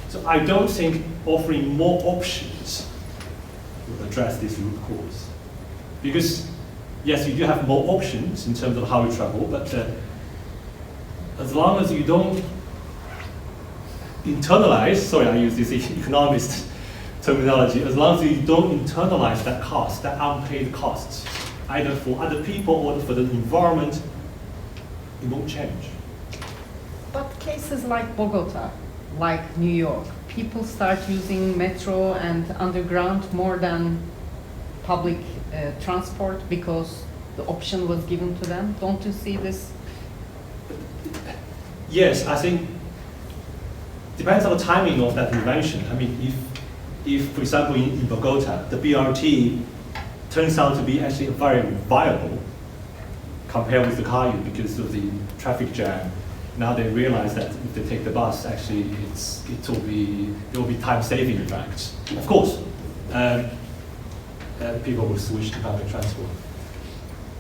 So I don't think offering more options will address this root cause. Because yes, you do have more options in terms of how you travel, but as long as you don't internalize, sorry, I use this economist terminology, as long as you don't internalize that cost, that unpaid costs, either for other people or for the environment, it won't change. But cases like Bogota, like New York, people start using metro and underground more than public transport because the option was given to them. Don't you see this? Yes, I think depends on the timing of that invention. I mean, if for example, in Bogota, the BRT turns out to be actually very viable compared with the car use because of the traffic jam. Now they realize that if they take the bus, actually it will be time saving in fact. Of course, people will switch to public transport.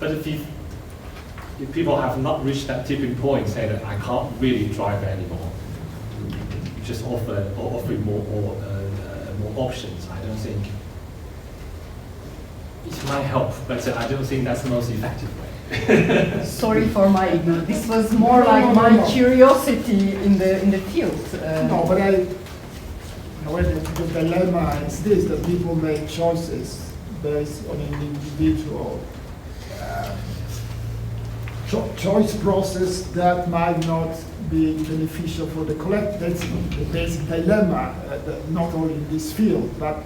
But if people have not reached that tipping point, say that I can't really drive anymore, you just offering more options. I don't think it might help, but I don't think that's the most effective way. Sorry for my ignorance. This was more like my curiosity in the field. No, but the dilemma is this, that people make choices based on an individual choice process that might not be beneficial for the collective. That's the basic dilemma, not only in this field, but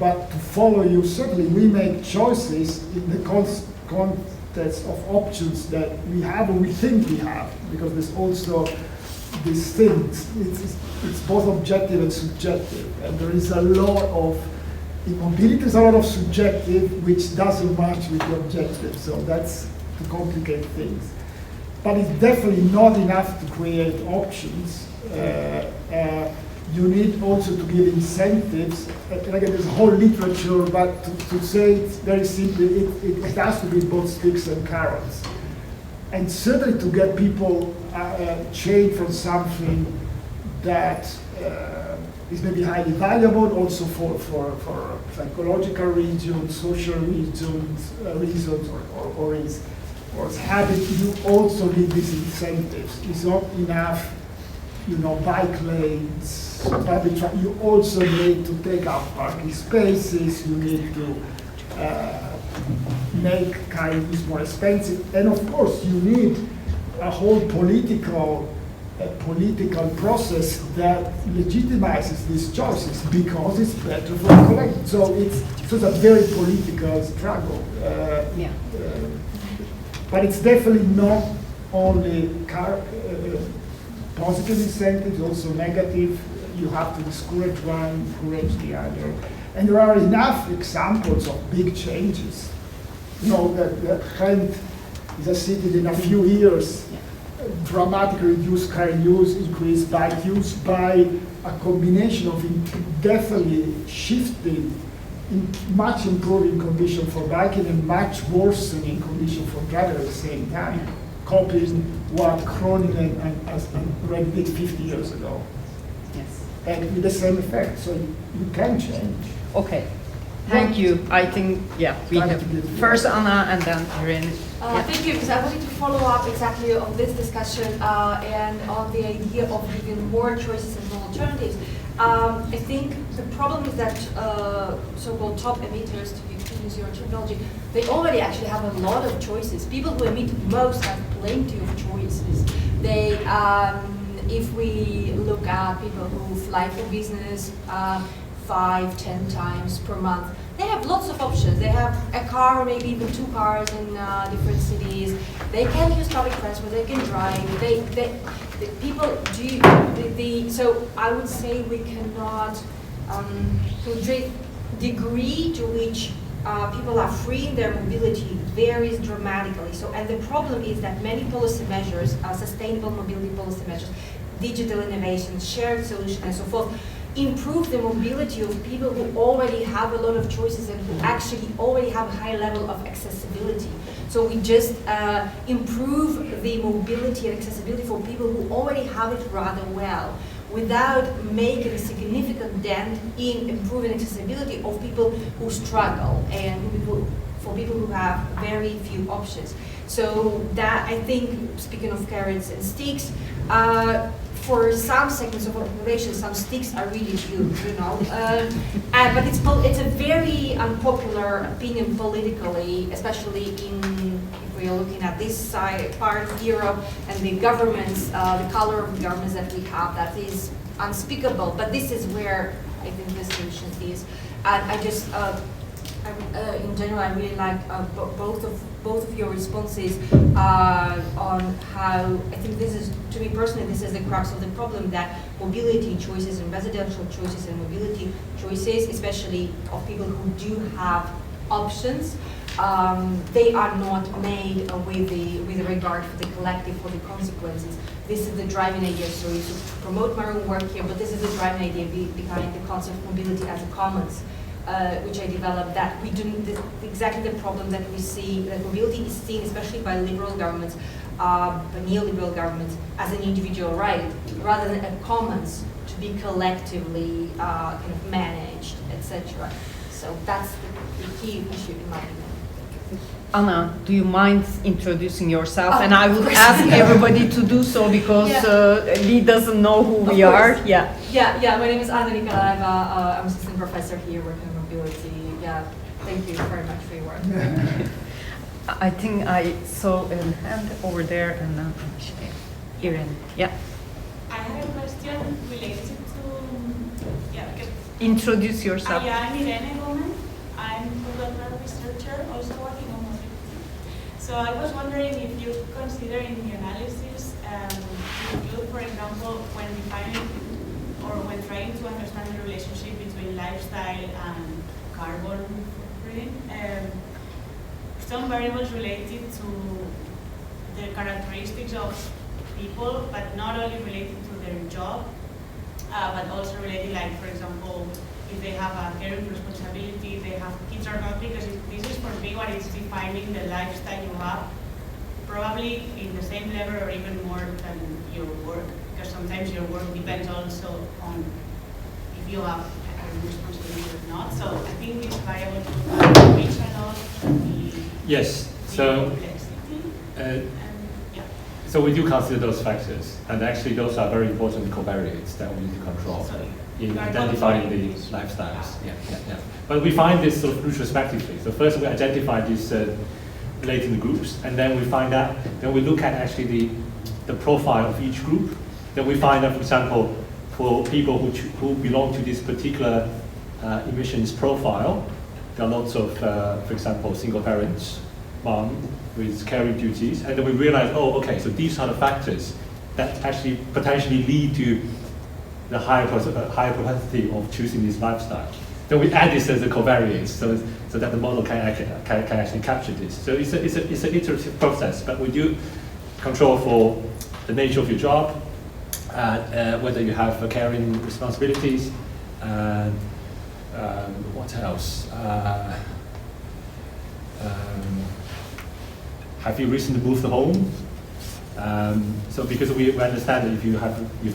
to follow you, certainly we make choices in the context of options that we have or we think we have, because there's also these things. It's both objective and subjective, and there is a lot of, in mobility there's a lot of subjective which doesn't match with the objective, so that's to complicate things. But it's definitely not enough to create options. You need also to give incentives. Again, there's a whole literature, but to say it very simply, it has to be both sticks and carrots. And certainly to get people changed from something that is maybe highly valuable, also for psychological reasons, social reasons, or is habit. You also need these incentives. It's not enough, bike lanes, public transport. You also need to take up parking spaces. You need to make car use more expensive, and of course you need a whole political process that legitimizes these choices because it's better for the collective. So it's a very political struggle. But it's definitely not only positive incentives, also negative. You have to discourage one, encourage the other. And there are enough examples of big changes. That Ghent is a city in a few years dramatically reduced car use, increased bike use by a combination of definitely shifting much improving condition for biking and much worsening condition for driving at the same time, copying what Groningen already did 50 years ago. Yes. And with the same effect, so you can change. Okay. Thank you. I think, we have first Anna and then Irene. Thank you, because I wanted to follow up exactly on this discussion and on the idea of giving more choices and more alternatives. I think the problem is that so-called top emitters, to use your terminology, they already actually have a lot of choices. People who emit most have plenty of choices. They, if we look at people who fly for business 5-10 times per month, they have lots of options. They have a car or maybe even 2 cars in different cities. They can use public transport. They can drive. The people do. So I would say we cannot, to the degree to which people are free in their mobility varies dramatically. So, and the problem is that many policy measures, sustainable mobility policy measures, digital innovation, shared solutions, and so forth, improve the mobility of people who already have a lot of choices and who actually already have a high level of accessibility. So we just improve the mobility and accessibility for people who already have it rather well, without making a significant dent in improving accessibility of people who struggle and for people who have very few options. So that, I think, speaking of carrots and sticks, for some segments of the population, some sticks are really good, but it's a very unpopular opinion politically, especially if we are looking at this side part of Europe and the governments, the color of the governments that we have, that is unspeakable. But this is where I think the solution is. And I just, in general, I really like both of your responses on how, I think this is, to me personally, this is the crux of the problem, that mobility choices and residential choices and mobility choices, especially of people who do have options, they are not made with regard for the collective or the consequences. This is the driving idea, sorry to promote my own work here, but this is the driving idea behind the concept of mobility as a commons. Which I developed, that we do exactly the problem that we see, that mobility is seen, especially by liberal governments, by neoliberal governments, as an individual right, rather than a commons to be collectively kind of managed, etc. So that's the key issue in my opinion. Anna, do you mind introducing yourself? And I would ask everybody to do so because Lee doesn't know who we are. Yeah. My name is Anna Nikolaeva. I'm assistant professor here working on mobility. Yeah, thank you very much for your work. I think I saw a hand over there and then Irene. Yeah. I had a question related to, because Introduce yourself. I'm Irene Gomez. I'm a postdoctoral researcher, also working on mobility. So I was wondering if you consider in the analysis to include, for example, when defining or when trying to understand the relationship between lifestyle and carbon footprint, some variables related to the characteristics of people, but not only related to their job, but also related, like, for example, if they have a caring responsibility, they have kids or not, because this is for me what is defining the lifestyle you have, probably in the same level or even more than your work, because sometimes your work depends also on if you have a caring responsibility or not. So I think this variable to reach a lot the Yes. So. complexity. So we do consider those factors, and actually those are very important covariates that we need to control in identifying the lifestyles. Yeah. But we find this sort of retrospectively. So first we identify these latent groups, and then we find out, then we look at actually the profile of each group. Then we find out, for example, for people who belong to this particular emissions profile, there are lots of, for example, single parents, mom, with caring duties, and then we realize, oh, okay, so these are the factors that actually potentially lead to the higher propensity of choosing this lifestyle. Then we add this as a covariance, so that the model can actually capture this. So it's an iterative process, but we do control for the nature of your job, whether you have caring responsibilities, and what else? Have you recently moved home? So because we understand that if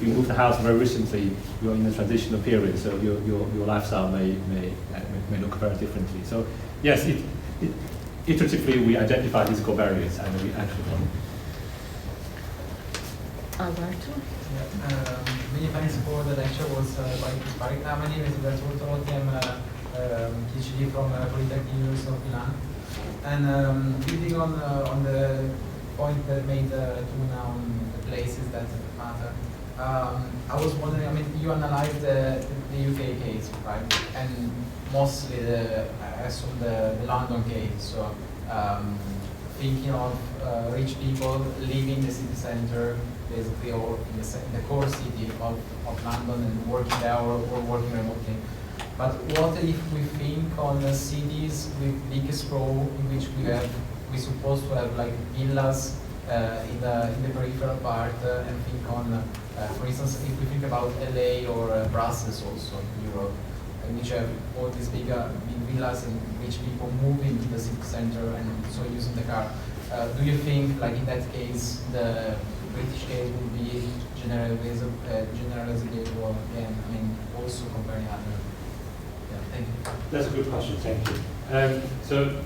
you move the house very recently, you're in a transitional period, so your lifestyle may look very differently. So yes, iteratively we identify these covariates and we act on them. Alberto? Many thanks for the lecture, was quite inspiring. My name is Alberto Torti, I'm a PhD from Polytechnic University of Milan. And building on the point that made Tuna on the places that matter, I was wondering, I mean, you analyzed the UK case, right? And mostly I assume the London case. So thinking of rich people leaving the city center, basically, or in the core city of London and working there or working remotely. But what if we think on the cities with big sprawl, in which we're supposed to have like villas in the peripheral part, and think on, for instance, if we think about LA or Brussels also in Europe, in which have all these big villas and rich people moving to the city center and so using the car. Do you think, like in that case, the British case would be generalizable again? I mean, also comparing other. Thank you. That's a good question, thank you. So,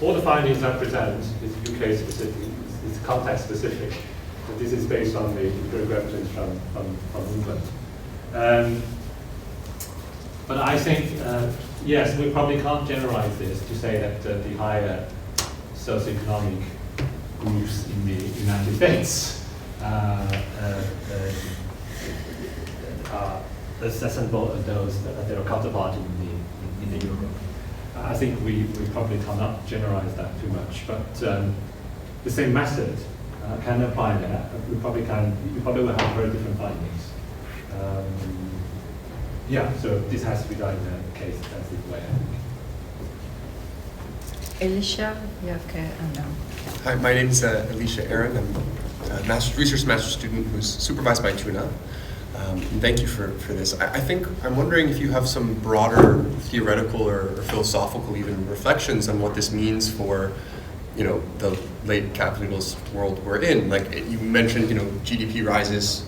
all the findings I present is UK specific, it's context specific. So this is based on the empirical evidence from England. But I think, yes, we probably can't generalize this to say that the higher socioeconomic groups in the United States are accessible as those that their counterpart in the Europe. I think we probably cannot generalize that too much, but the same method can apply there. We probably will have very different findings. Yeah, so this has to be done in a case-sensitive way. Elisha, Hi, my name is Elisha Aaron. I'm a research master's student who's supervised by Tuna. Thank you for this. I'm wondering if you have some broader theoretical or philosophical even reflections on what this means for, the late capitalist world we're in. Like you mentioned, GDP rises,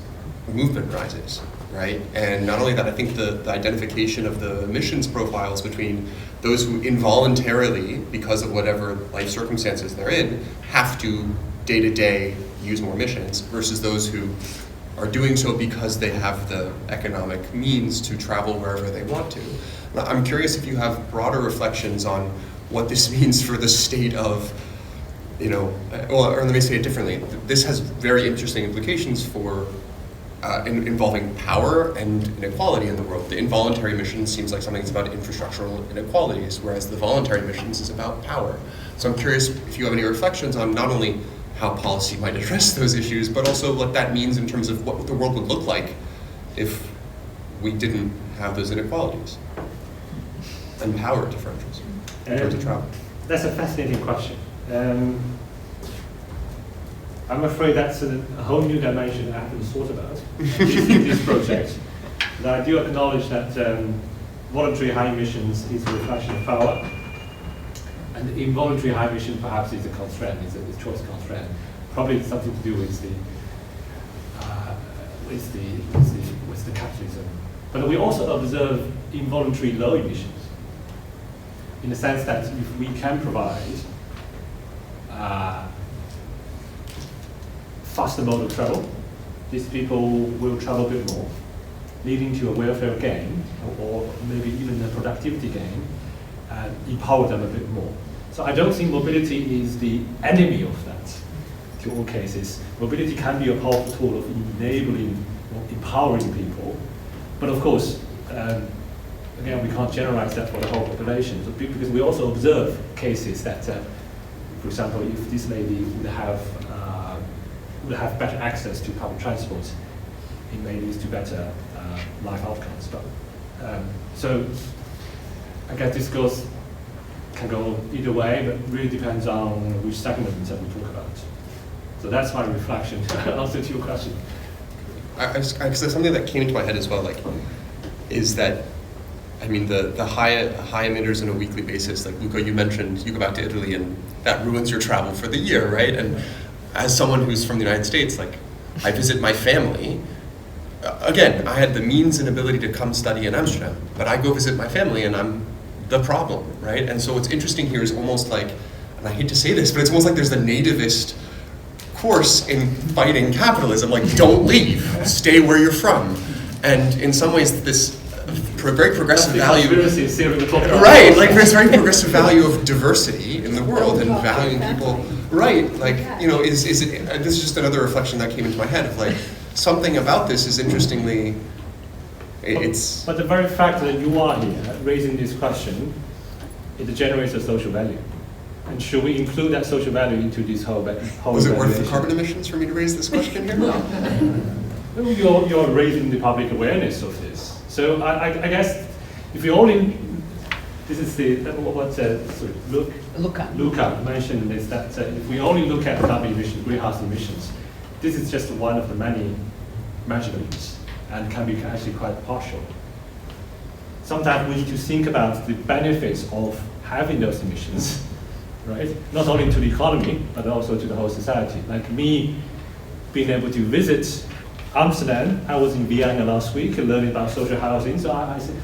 movement rises, right? And not only that, I think the identification of the emissions profiles between those who involuntarily, because of whatever life circumstances they're in, have to day to day use more emissions versus those who are doing so because they have the economic means to travel wherever they want to. I'm curious if you have broader reflections on what this means for the state of, or let me say it differently. This has very interesting implications for involving power and inequality in the world. The involuntary missions seems like something that's about infrastructural inequalities, whereas the voluntary missions is about power. So I'm curious if you have any reflections on not only how policy might address those issues, but also what that means in terms of what the world would look like if we didn't have those inequalities and power differentials in terms of travel. That's a fascinating question. I'm afraid that's a whole new dimension I haven't thought about in this project. But I do acknowledge that voluntary high emissions is a reflection of power, and the involuntary high emission perhaps is a constraint, is a choice constraint. Probably something to do with the capitalism. But we also observe involuntary low emissions, in the sense that if we can provide faster mode of travel, these people will travel a bit more, leading to a welfare gain, or maybe even a productivity gain, and empower them a bit more. So I don't think mobility is the enemy of that, to all cases. Mobility can be a powerful tool of enabling or empowering people, but of course, again, we can't generalize that for the whole population, so because we also observe cases that, for example, if this lady would have better access to public transport, it may lead to better life outcomes. But so I guess this can go either way, but really depends on which segment that we talk about. So that's my reflection. Answer to your question. Because there's something that came into my head as well, is that, I mean, the high emitters on a weekly basis, like Luca, you mentioned, you go back to Italy and that ruins your travel for the year, right? And as someone who's from the United States, I visit my family. Again, I had the means and ability to come study in Amsterdam, but I go visit my family and I'm the problem, right? And so what's interesting here is almost like, and I hate to say this, but it's almost like there's the nativist course in fighting capitalism, don't leave, stay where you're from. And in some ways, this very progressive value, right? There's very progressive value of diversity in the world and valuing people, right? Is it? This is just another reflection that came into my head of something about this is interestingly, it's. But the very fact that you are here raising this question, it generates a social value. And should we include that social value into this whole Was it worth the carbon emissions for me to raise this question here? You're raising the public awareness of this. So I guess if you only, this is what Luca mentioned, is that if we only look at carbon emissions, greenhouse emissions, this is just one of the many measurements and can be actually quite partial. Sometimes we need to think about the benefits of having those emissions, right? Not only to the economy, but also to the whole society. Like me being able to visit Amsterdam, I was in Vienna last week learning about social housing. So I said,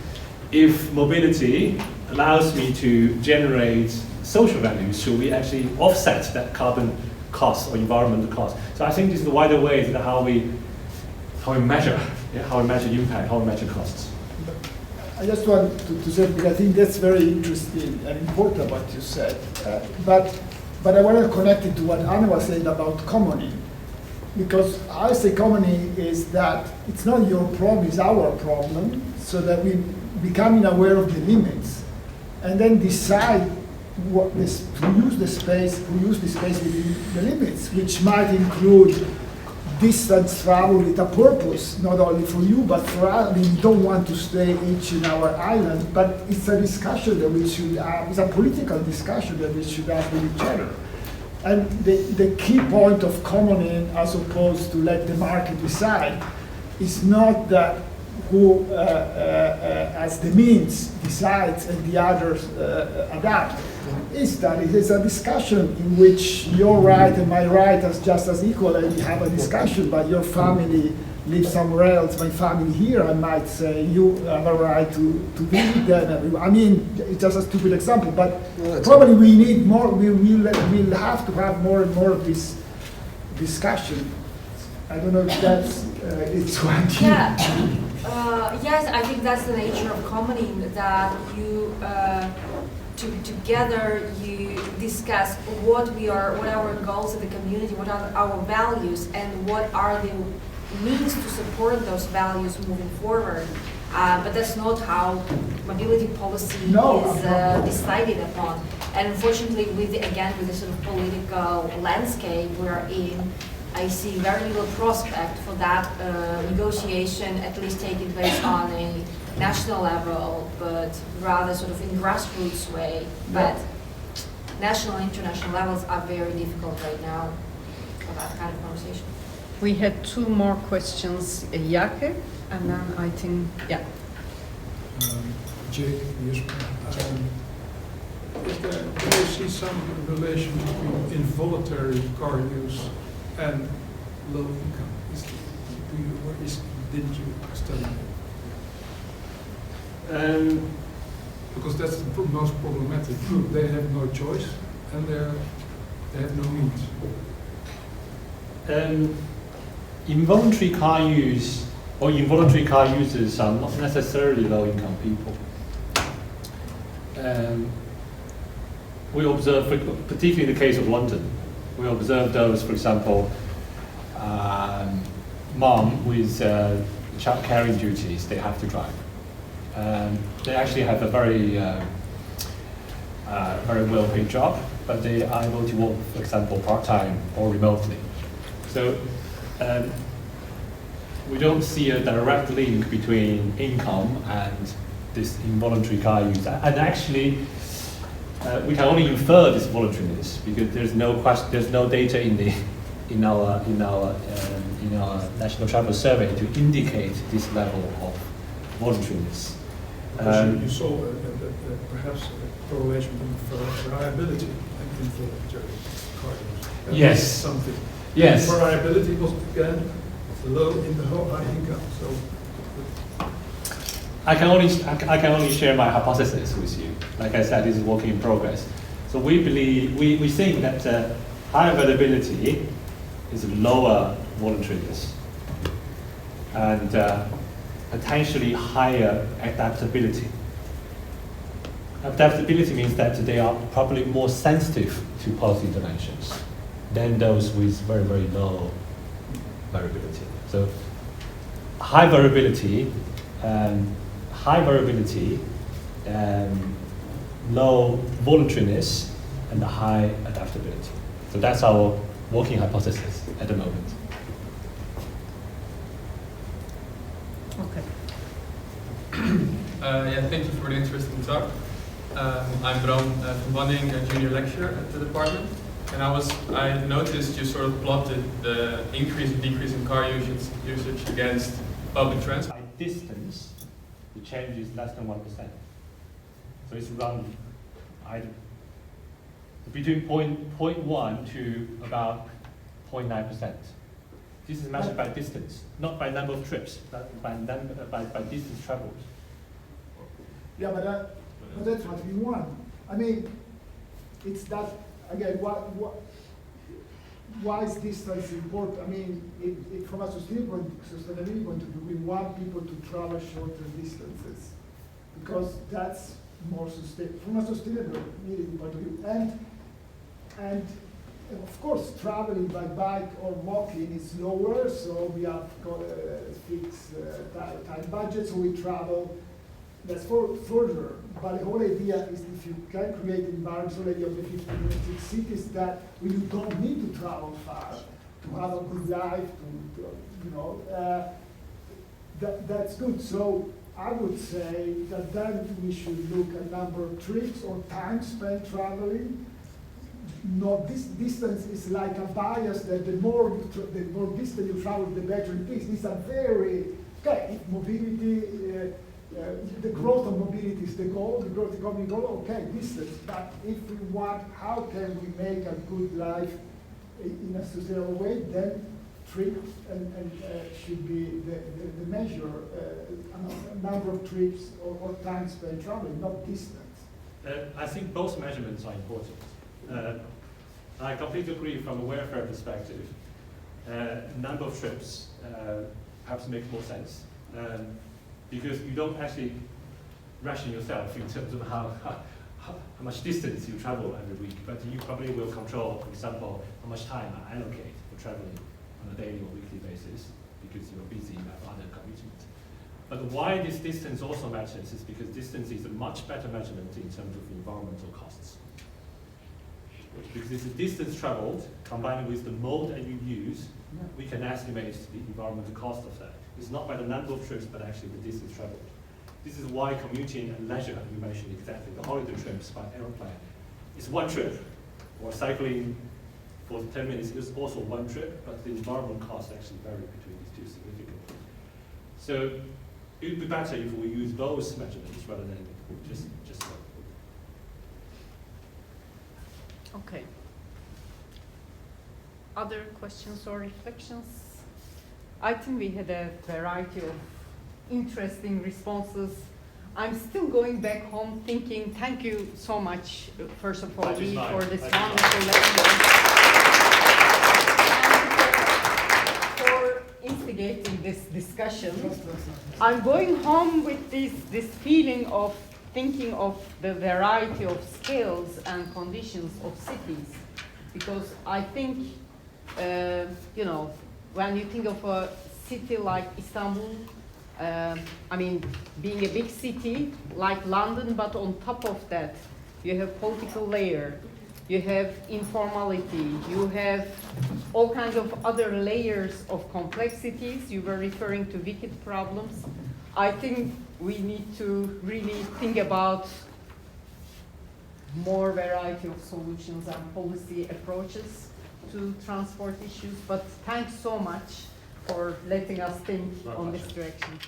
if mobility allows me to generate social values, should we actually offset that carbon cost or environmental cost? So I think this is the wider way that how we measure, how we measure impact, how we measure costs. I just want to say, because I think that's very interesting and important what you said. But I want to connect it to what Anna was saying about commoning. Because I say commoning is that it's not your problem, it's our problem, so that we becoming aware of the limits, and then decide to use the space within the limits, which might include distance travel with a purpose, not only for you, but for us. I mean, we don't want to stay each in our island, but it's a discussion that we should have, it's a political discussion that we should have with each other. And the key point of commoning, as opposed to let the market decide, is not that who, as the means, decides and the others adapt. Is that it is a discussion in which your right and my right are just as equal, and we have a discussion, but your family lives somewhere else, my family here, I might say you have a right to visit them. I mean, it's just a stupid example, but probably we need more, we'll have to have more and more of this discussion. I don't know if that's, it's what you... Yes, I think that's the nature of commoning, that you together you discuss what our goals of the community, what are our values, and what are the means to support those values moving forward. But that's not how mobility policy is decided upon. And unfortunately, with the sort of political landscape we're in, I see very little prospect for that negotiation at least taking place on a national level, but rather sort of in grassroots way. But national and international levels are very difficult right now for that kind of conversation. We had two more questions, Jake, and then I think, yeah. Jake, yes. Do you see some relation between involuntary car use and low income? Didn't you study it? Because that's the most problematic. They have no choice and they have no means. Involuntary car use or involuntary car users are not necessarily low-income people. We observe, particularly in the case of London, we observe those, for example, mom with child caring duties, they have to drive. They actually have a very well-paid job, but they are able to work, for example, part-time or remotely. So we don't see a direct link between income and this involuntary car use. And actually, we can only infer this voluntariness because there's no data in our national travel survey to indicate this level of voluntariness. You saw perhaps a correlation between variability and involuntary car use. Yes. Something. Yes. Variability was again low in the whole high income. So I can only share my hypothesis with you. Like I said, this is work in progress. So we think that high availability is lower voluntariness and potentially higher adaptability. Adaptability means that they are probably more sensitive to policy interventions than those with very, very low variability. So high variability, low voluntariness, and high adaptability. So that's our working hypothesis at the moment. Okay. Thank you for the interesting talk. I'm Bram from Wanning, a junior lecturer at the department. And I noticed you sort of plotted the increase and decrease in car usage against public transport. By distance, the change is less than 1%. So it's around between 0.1 to about 0.9%. This is measured by distance, not by number of trips, but by distance traveled. Yeah, but that's what we want. I mean, it's that, again, why is distance important? I mean, from a sustainability point of view, we want people to travel shorter distances because that's more sustainable, from a sustainability point of view. And of course, traveling by bike or walking is lower, so we have fixed time budget, so we travel less further. But the whole idea is if you can create environments already of the 15-minute cities that you don't need to travel far to have a good life, that's good. So I would say that then we should look at number of trips or time spent traveling. No, this distance is like a bias that the more distant you travel, the better it is. These are very, okay, if mobility, the growth of mobility is the goal, the growth of economic goal, okay, distance. But if we want, how can we make a good life in a sustainable way, then trips and should be the measure, number of trips or time spent traveling, not distance. I think both measurements are important. I completely agree from a welfare perspective. Number of trips perhaps makes more sense because you don't actually ration yourself in terms of how much distance you travel every week, but you probably will control, for example, how much time I allocate for traveling on a daily or weekly basis, because you're busy, you have other commitments. But why this distance also matters is because distance is a much better measurement in terms of environmental costs. Because it's the distance traveled combined with the mode that you use, we can estimate the environmental cost of that. It's not by the number of trips, but actually the distance traveled. This is why commuting and leisure, you mentioned exactly, the holiday trips by aeroplane, is one trip. Or cycling for 10 minutes is also one trip, but the environmental costs actually vary between these two significantly. So it would be better if we use those measurements rather than just one. Okay. Other questions or reflections? I think we had a variety of interesting responses. I'm still going back home thinking, thank you so much, first of all, Lee, for this wonderful lecture. And for instigating this discussion. I'm going home with this feeling of thinking of the variety of scales and conditions of cities. Because I think, when you think of a city like Istanbul, I mean, being a big city like London, but on top of that, you have political layer, you have informality, you have all kinds of other layers of complexities. You were referring to wicked problems. I think we need to really think about more variety of solutions and policy approaches to transport issues. But thanks so much for letting us think on this direction.